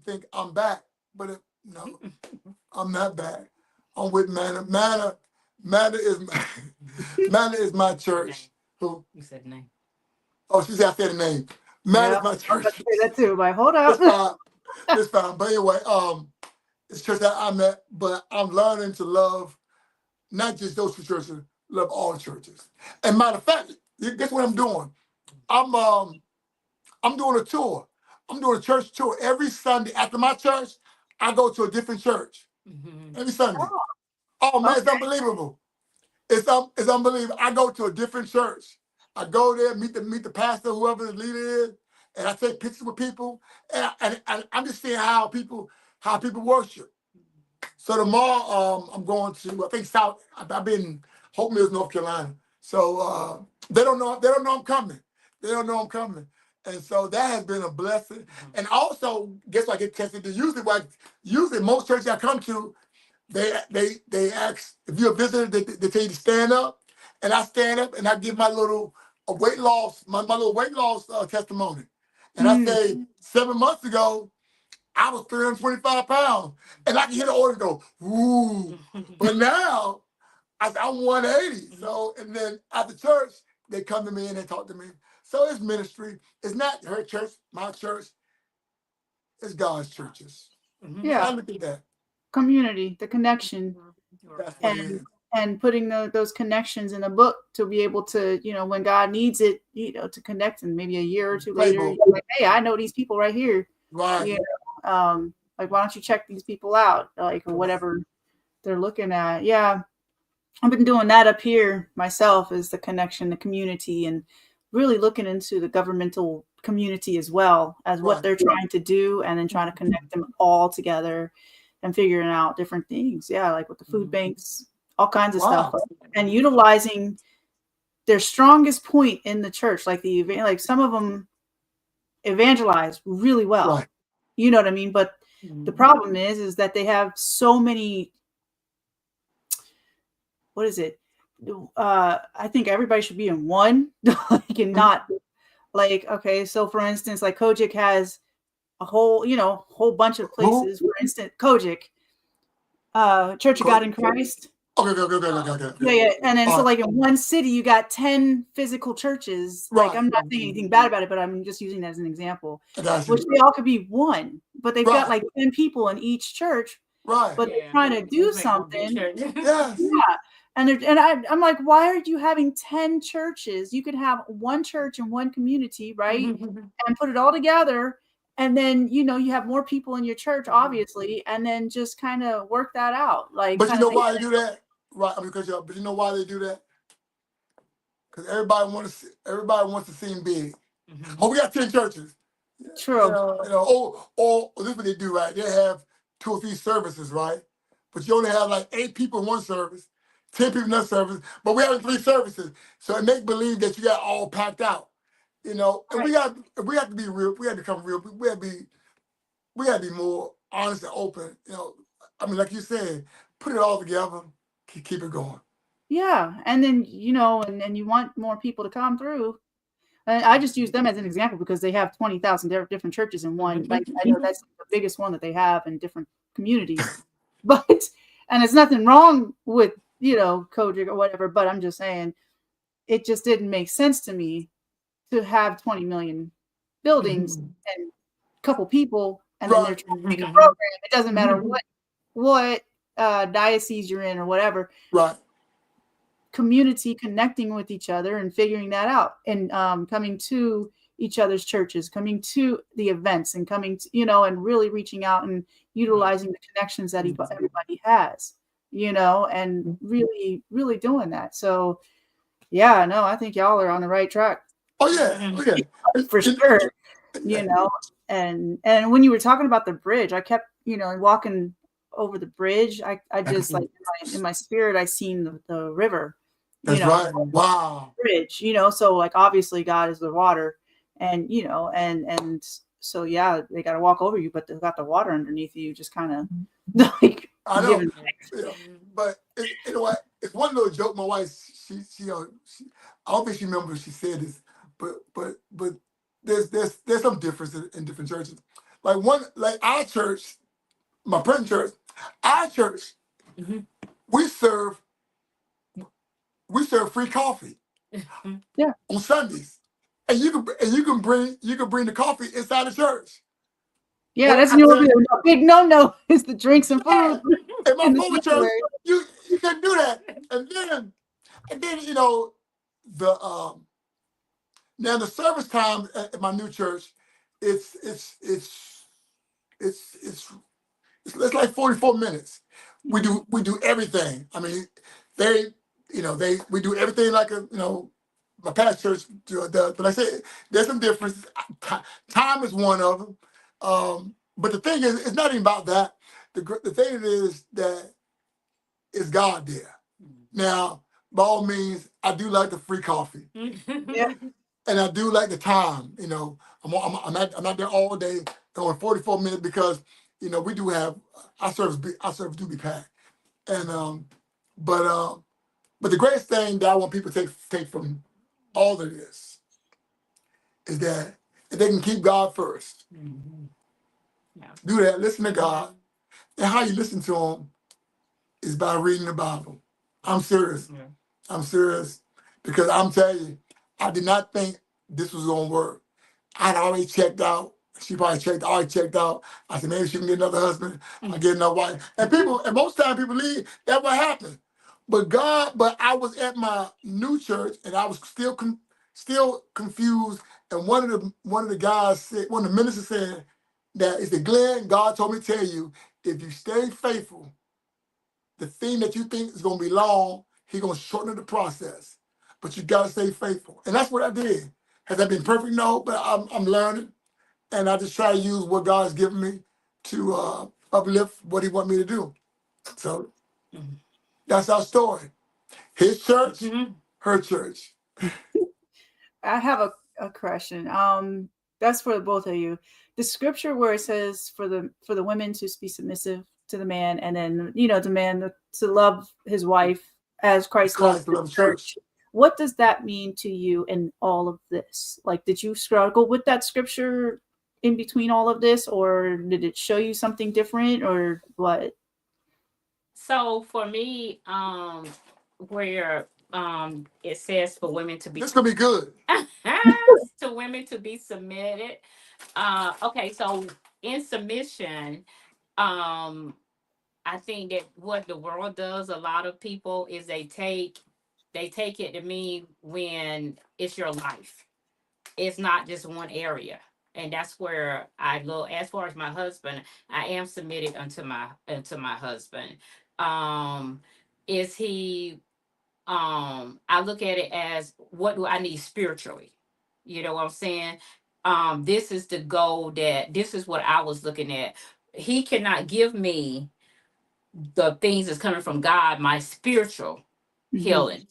think I'm back, but no, I'm not back. I'm with Manna. Manna is my church. Who? You said name. Oh, she said I said the name. Manna is my I was church. about to say that too, but hold It's up. fine. It's fine. But anyway, it's church that I'm at, but I'm learning to love not just those two churches, love all churches. And matter of fact, guess what I'm doing? I'm doing a tour. I'm doing a church tour every Sunday. After my church, I go to a different church every Sunday. Oh man, it's unbelievable. It's unbelievable. I go to a different church. I go there, meet the pastor, whoever the leader is, and I take pictures with people, and I'm just seeing how people worship. So tomorrow, I'm going to I think South. I've been Hope Mills, North Carolina. So they don't know I'm coming. They don't know I'm coming, and so that has been a blessing. And also, guess what? I get tested. Usually most churches I come to, they ask if you're a visitor, they tell you to stand up, and I stand up and I give my little weight loss, my little weight loss testimony, and I say 7 months ago I was 325 pounds, and I can hear the order go, ooh. But now I'm 180. So, and then after church, they come to me and they talk to me. So it's ministry. It's not her church, my church. It's God's churches. Yeah, I look at that. community, the connection, That's what it is. and putting those connections in a book to be able to, when God needs it, to connect, and maybe a year or two later, Playbook. you're like, hey, I know these people right here. Right. Like, why don't you check these people out, like, or whatever they're looking at. Yeah, I've been doing that up here myself, is the connection, the community, and really looking into the governmental community as well as what they're trying to do, and then trying to connect them all together and figuring out different things. Yeah, like with the food banks, all kinds of stuff, and utilizing their strongest point in the church, like some of them evangelize really well. Right. You know what I mean? But the problem is that they have so many. What is it? I think everybody should be in one, like, and not like, okay. So for instance, like Kojic has a whole bunch of places. For instance, Kojic, Church of God in Christ. Okay. Yeah. And then so like in one city, you got 10 physical churches. Like, I'm not saying anything bad about it, but I'm just using that as an example. Which they all could be one, but they've got like 10 people in each church. Right. But they're trying to do something. Yes. Yeah. And I'm like, why are you having 10 churches? You could have one church in one community, right? And put it all together. And then, you have more people in your church, obviously, and then just kind of work that out. Like, but you know why they do that? Right. But you know why they do that? Because everybody wants to seem big. Oh, we got 10 churches. True. Or this is what they do, right? They have 2 or 3 services, right? But you only have like 8 people in one service, 10 people in that service, but we have 3 services. So it makes believe that you got all packed out. And we have to be real, we have to become real, we have to be more honest and open. I mean, like you said, put it all together, keep it going. Yeah, and then and you want more people to come through. And I just use them as an example because they have 20,000 different churches in one. Like I know that's the biggest one that they have in different communities. But and it's nothing wrong with Kojic or whatever. But I'm just saying, it just didn't make sense to me to have 20 million buildings and a couple people, and then they're trying to make a program. It doesn't matter what diocese you're in or whatever. Right. Community connecting with each other and figuring that out, and coming to each other's churches, coming to the events, and coming to, and really reaching out and utilizing the connections that everybody has, and really, really doing that. So, yeah, no, I think y'all are on the right track. Oh yeah, for sure. And when you were talking about the bridge, I kept, walking over the bridge. I just like in my spirit, I seen the river. That's right. Wow. Bridge, so like obviously God is the water, and and so yeah, they got to walk over you, but they've got the water underneath you, just kind of like. I know, but you know what? It's one little joke. My wife, she I don't think she remembers she said this, but there's some difference in different churches. Like our church, my present church, our church, we serve free coffee. Yeah. On Sundays, and you can bring the coffee inside the church. Yeah, that's a big no is the drinks and food. In my former church, you can do that, and then now the service time at my new church, it's like 44 minutes. We do everything. I mean, we do everything like my past church does. But like I said, there's some differences. Time is one of them. But the thing is, it's not even about that. The thing is that it's God there. Now, by all means, I do like the free coffee. Yeah. And I do like the time. I'm not there all day, going 44 minutes because we do have our service do be packed. And but the greatest thing that I want people to take from all of this is that if they can keep God first. Yeah. Do that, listen to God. And how you listen to him is by reading the Bible. I'm serious. Yeah. I'm serious. Because I'm telling you, I did not think this was going to work. I'd already checked out. She probably already checked out. I said, maybe she can get another husband. I'll get another wife. And most times people leave, that's what happened. But I was at my new church and I was still confused. And one of the guys said, one of the ministers said that is the Glenn, God told me to tell you, if you stay faithful, the thing that you think is gonna be long, he's gonna shorten the process. But you gotta stay faithful. And that's what I did. Has that been perfect? No, but I'm learning. And I just try to use what God's given me to uplift what he wants me to do. So that's our story. His church, her church. I have a question. That's for both of you. The scripture where it says for the women to be submissive to the man, and then the man to love his wife as Christ loved the church. What does that mean to you in all of this? Like, did you struggle with that scripture in between all of this, or did it show you something different, or what? So for me, where it says for women to be, this gonna be good. to women to be submitted. Okay, so in submission, I think that what the world does, a lot of people, is they take it to mean when it's your life. It's not just one area. And that's where I go. As far as my husband, I am submitted unto my husband. Is he I look at it as, what do I need spiritually? You know what I'm saying? This is the goal, this is what I was looking at. He cannot give me the things that's coming from God, my spiritual healing.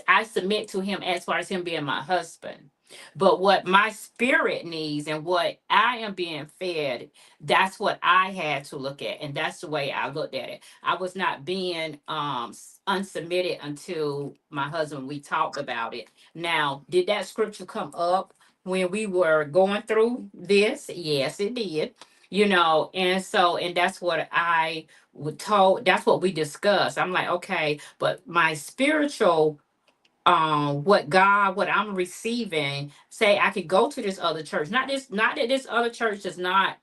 I submit to him as far as him being my husband. But what my spirit needs and what I am being fed, that's what I had to look at. And that's the way I looked at it. I was not being unsubmitted until my husband, we talked about it. Now, did that scripture come up when we were going through this? Yes, it did. And that's what I would told, that's what we discussed. I'm like, okay, but my spiritual what I'm receiving, say I could go to this other church. Not that this other church does not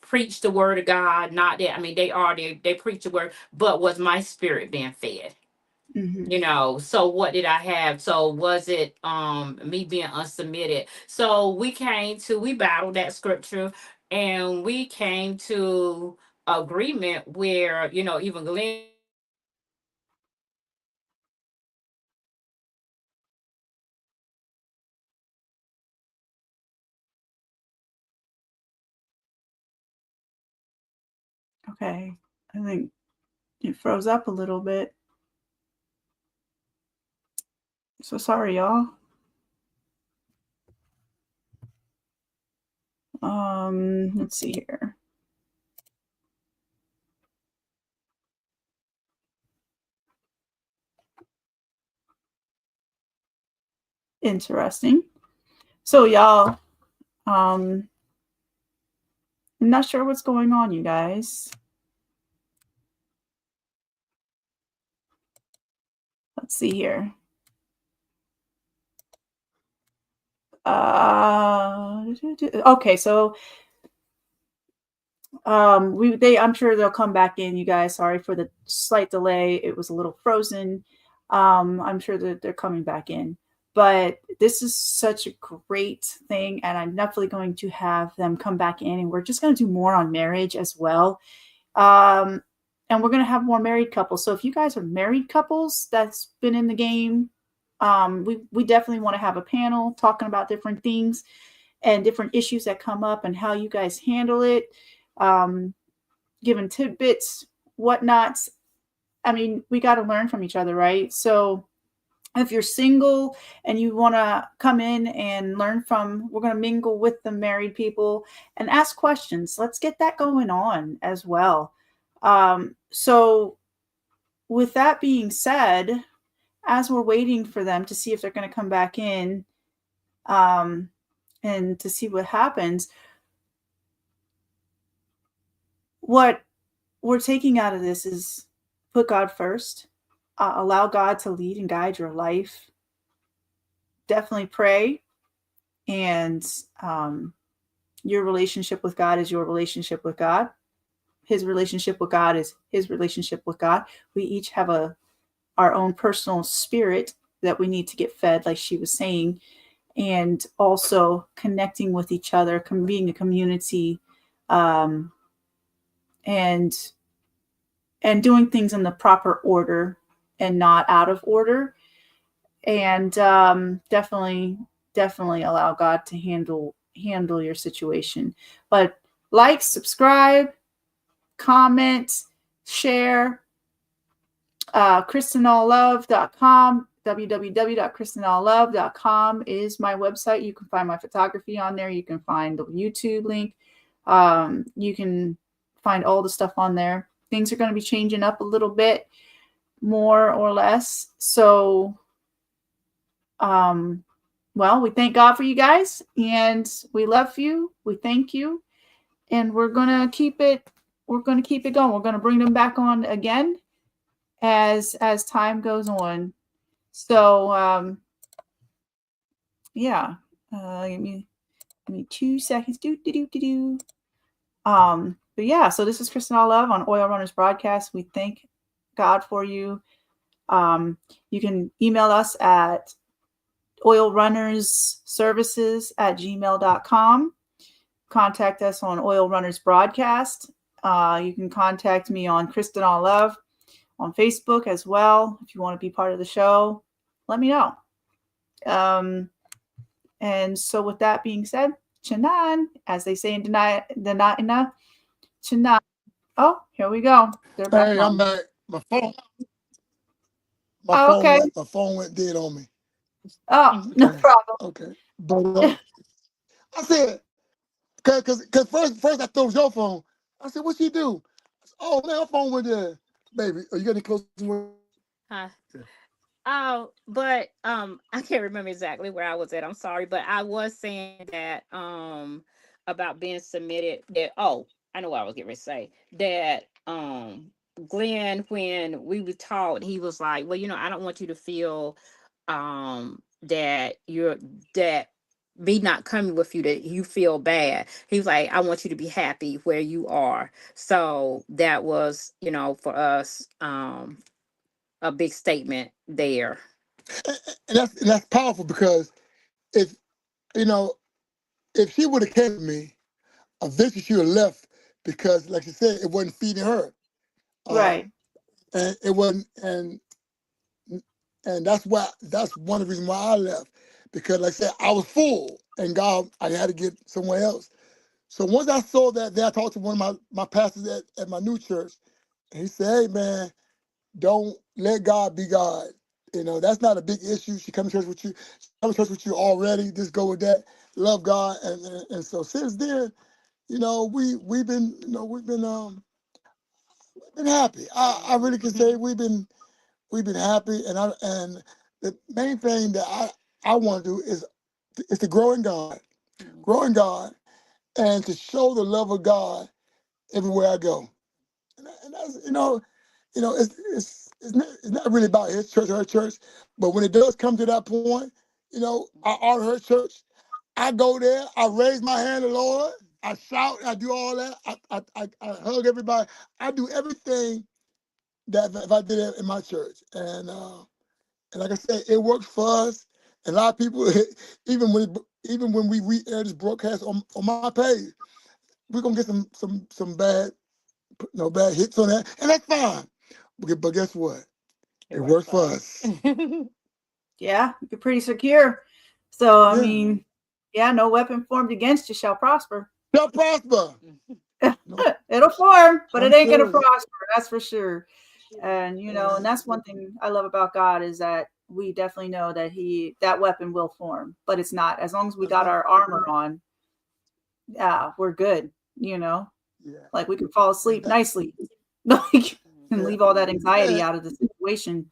preach the word of God, not that, I mean, they preach the word, but was my spirit being fed? So what did I have? So was it me being unsubmitted? So we battled that scripture, and we came to agreement where, even Glenn, Okay. I think it froze up a little bit. So sorry, y'all. Let's see here. Interesting. So y'all, I'm not sure what's going on, you guys. Let's see here. Okay, so I'm sure they'll come back in, you guys. Sorry for the slight delay. It was a little frozen. I'm sure that they're coming back in. But this is such a great thing, and I'm definitely going to have them come back in, and we're just going to do more on marriage as well. And we're going to have more married couples. So if you guys are married couples that's been in the game, we definitely want to have a panel talking about different things and different issues that come up and how you guys handle it, giving tidbits, whatnots. I mean, we got to learn from each other, right? So if you're single and you want to come in and learn we're going to mingle with the married people and ask questions. Let's get that going on as well. So with that being said, as we're waiting for them to see if they're going to come back in, and to see what happens, what we're taking out of this is put God first, allow God to lead and guide your life. Definitely pray, and your relationship with God is your relationship with God. His relationship with God is his relationship with God. We each have our own personal spirit that we need to get fed, like she was saying, and also connecting with each other, being a community, and doing things in the proper order and not out of order. And definitely allow God to handle your situation. But like, subscribe, comment, share. KristenAllLove.com, www.KristenAllLove.com is my website. You can find my photography on there. You can find the YouTube link. You can find all the stuff on there. Things are going to be changing up a little bit, more or less. So, well, we thank God for you guys, and we love you. We thank you, and we're going to keep it. We're going to keep it going. We're going to bring them back on again as time goes on. So yeah, give me 2 seconds. But yeah, so this is Kristen All Love on Oil Runners Broadcast. We thank God for you. You can email us at oilrunnersservices@gmail.com. Contact us on Oil Runners Broadcast. You can contact me on Kristen All Love on Facebook as well. If you want to be part of the show, let me know. And so with that being said, Chanan, as they say in Danaina, Chanan. Oh, here we go. Hey, I'm back. My phone. Oh, okay. My phone went dead on me. Oh, no Okay. problem. Okay. But I said, cause first I thought it was your phone. I said, what she do? I said, oh man, her phone went dead. Baby, are you getting close to Huh. Oh, but I can't remember exactly where I was at. I'm sorry, but I was saying that about being submitted. That I know what I was getting ready to say. That Glenn, when we were taught, he was like, well, I don't want you to feel that that me not coming with you, that you feel bad. He was like, I want you to be happy where you are. So that was, for us, a big statement there. and that's powerful because if you know if she would have came to me, eventually she would have left because, like you said, it wasn't feeding her, Right. and it wasn't, and that's one of the reasons why I left because, like I said, I was full, and God, I had to get somewhere else. So once I saw that, then I talked to one of my pastors at my new church, and he said, "Hey man, don't let God be God. That's not a big issue. She come to church with you. She come to church with you already. Just go with that. Love God." And so since then, we've been happy. I really can say we've been happy. And the main thing that I want to do is to grow in God, grow in God, and to show the love of God everywhere I go. And that's it's not really about his church or her church, but when it does come to that point, I honor her church. I go there, I raise my hand to the Lord, I shout, I do all that, I hug everybody, I do everything that if I did it in my church, and like I said, it works for us. And a lot of people, even when we re-air this broadcast on my page, we're gonna get some bad bad hits on that, and that's fine. But guess what? It works for us. Yeah, you're pretty secure. So, I Yeah. mean, yeah, no weapon formed against you shall prosper. Shall prosper. No, It'll form, but it I'm ain't gonna serious. prosper. That's for sure. And and that's one thing I love about God is that we definitely know that that weapon will form, but it's not. As long as we That's got right. our armor on, yeah, we're good. Yeah. Like we can fall And asleep that, nicely, like and yeah. leave all that anxiety And, out of the situation.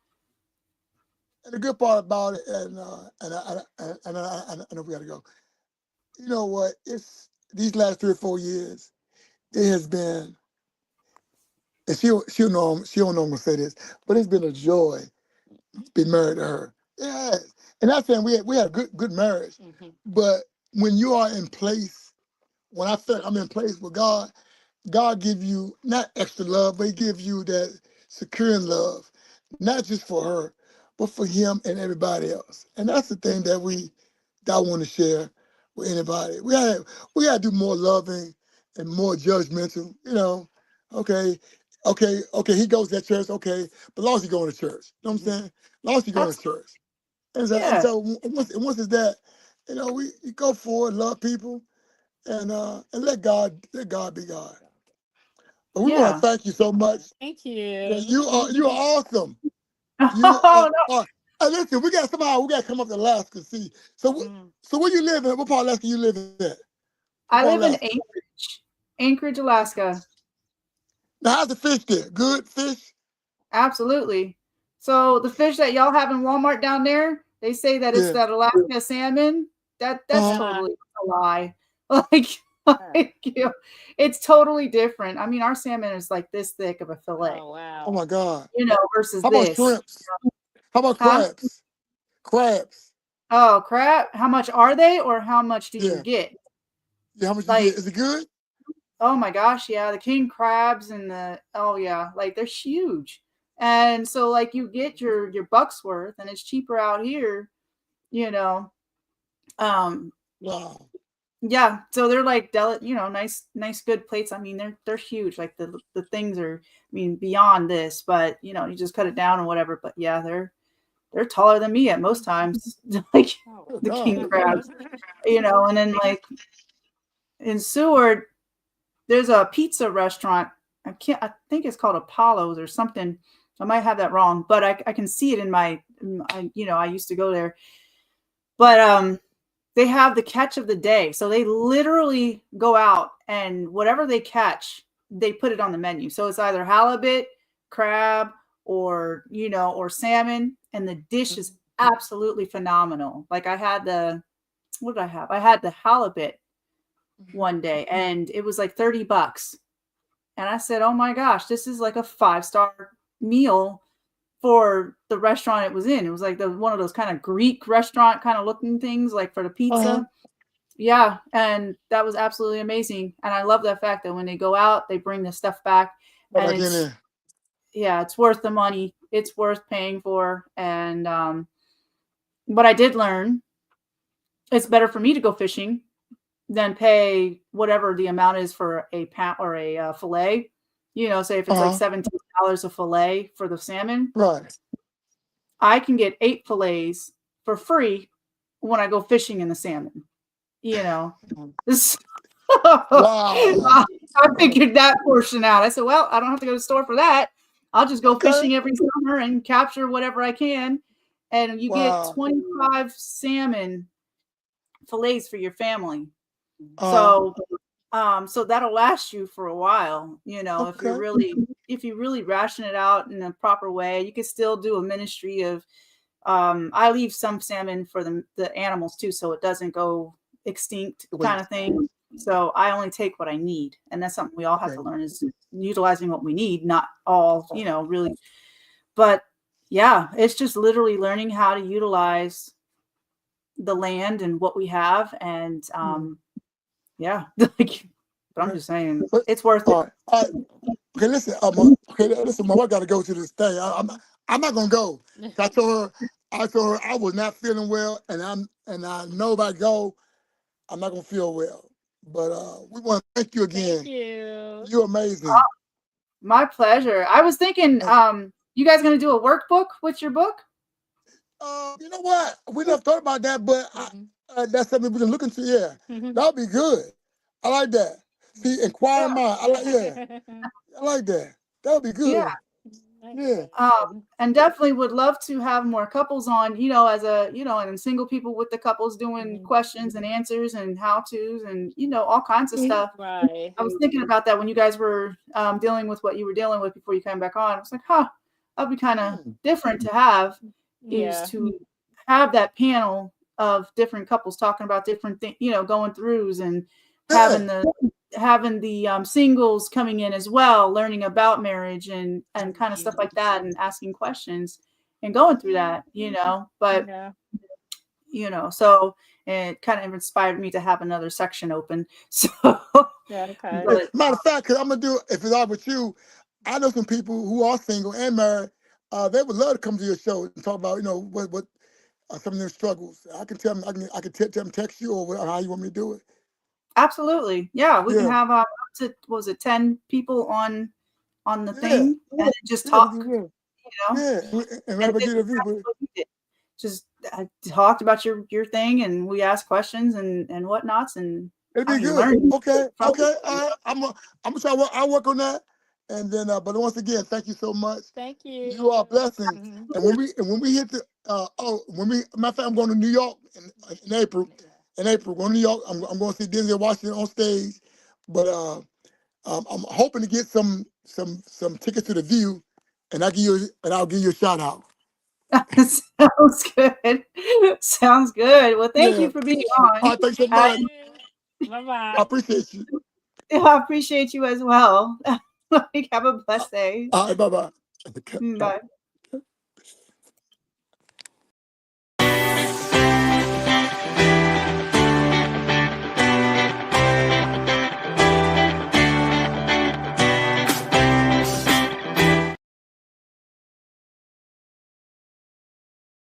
and the good part about it, I know we got to go. You know what? It's these last 3 or 4 years. It has been, and she'll know I'm gonna say this, but it's been a joy being married to her. Yes, and that's saying we had a good marriage, but when you are in place, when I feel I'm in place with God, God give you not extra love, but He gives you that securing love, not just for her, but for Him and everybody else. And that's the thing that I want to share with anybody. We gotta do more loving and more judgmental. Okay, okay. He goes to that church. Okay, but as long as he going to church, you know what I'm saying? As long as he going to Absolutely. church, and Yeah. so once it's that, we go forward, love people, and let God be God. But we want to Yeah. thank you so much. Thank Yeah, you. you are awesome. You are. Oh, no. Hey, listen, we got to come up to Alaska and see. So Mm. so where you live in? What part of Alaska you live in? What I part of live in Alaska? Anchorage, Alaska. Now how's the fish there? Good fish? Absolutely. So the fish that y'all have in Walmart down there, they say that it's Yeah. that Alaska salmon. That's Uh-huh. Uh-huh. totally a lie. Like, it's totally different. I mean, our salmon is like this thick of a fillet, Oh Oh wow. my God. versus How about this. shrimps? How about Huh? crabs? Crabs. Oh, crap. How much are they or how much do you Yeah. get? Yeah, how much you get? Like, Is it good? oh my gosh, yeah, the king crabs and oh yeah, like they're huge. And so like you get your buck's worth and it's cheaper out here, you know. Um Wow. yeah, so they're like nice good plates. I mean, they're huge. Like the things are, I mean, beyond this, but you just cut it down and whatever, but yeah, they're taller than me at most times. Like Oh. Good the God. king crabs, and then like in Seward there's a pizza restaurant. I think it's called Apollo's or something. I might have that wrong, but I can see it in my, I used to go there. But they have the catch of the day. So they literally go out and whatever they catch, they put it on the menu. So it's either halibut, crab, or, or salmon. And the dish is absolutely phenomenal. Like what did I have? I had the halibut one day and it was like $30. And I said, oh my gosh, this is like a 5-star meal for the restaurant it was in. It was like one of those kind of Greek restaurant kind of looking things, like for the pizza. Yeah. And that was absolutely amazing. And I love the fact that when they go out, they bring the stuff back. And it's worth the money. It's worth paying for. And but I did learn it's better for me to go fishing than pay whatever the amount is for a pound or a fillet. Say if it's like $17 a fillet for the salmon, Right. I can get 8 fillets for free when I go fishing in the salmon. Wow. I figured that portion out. I said, well, I don't have to go to the store for that. I'll just go fishing every summer and capture whatever I can. And you get 25 salmon fillets for your family. So that'll last you for a while, if you really ration it out in a proper way. You can still do a ministry of I leave some salmon for the animals too, so it doesn't go extinct kind of thing. So I only take what I need, and that's something we all have to learn, is utilizing what we need, not all, really. But yeah, it's just literally learning how to utilize the land and what we have. And yeah, but I'm just saying it's worth it. Okay, listen, my wife got to go to this thing. I'm not gonna go. I told her I was not feeling well, and I know if I go, I'm not gonna feel well. But we want to thank you again. Thank you. You're amazing. My pleasure. I was thinking, you guys gonna do a workbook with your book? You know what? We never thought about that, but that's something we can look into. Yeah, that'll be good. I like that. See, inquiring mind. I like that. That'll be good. Yeah. And definitely would love to have more couples on, as and single people with the couples doing questions and answers and how-tos and, all kinds of stuff. Right. I was thinking about that when you guys were dealing with what you were dealing with before you came back on. I was like, that'd be kind of different to have, is to have that panel of different couples talking about different things, going throughs, and having the singles coming in as well, learning about marriage and kind of stuff like that, and asking questions and going through that, but so it kind of inspired me to have another section open. So matter of fact, because I'm gonna do, if it's all with you, I know some people who are single and married. They would love to come to your show and talk about, what some of their struggles. I can tell them, I can tell them, text you, or how you want me to do it. Absolutely. Yeah. We can have, up to, 10 people on the thing, and just talk, and just talked about your thing, and we asked questions and whatnots, and it'd be good. Okay. I'm gonna try. I'll work on that. And then, but once again, thank you so much. Thank you. You are a blessing. And when we hit the matter of fact, I'm going to New York in April. In April, going to New York. I'm going to see Denzel Washington on stage. But I'm hoping to get some tickets to the View, and I'll give you a shout out. Sounds good. Sounds good. Well, thank you for being on. Thanks so much. Bye-bye. I appreciate you. I appreciate you as well. Have a blessed day. All right, bye-bye. Bye.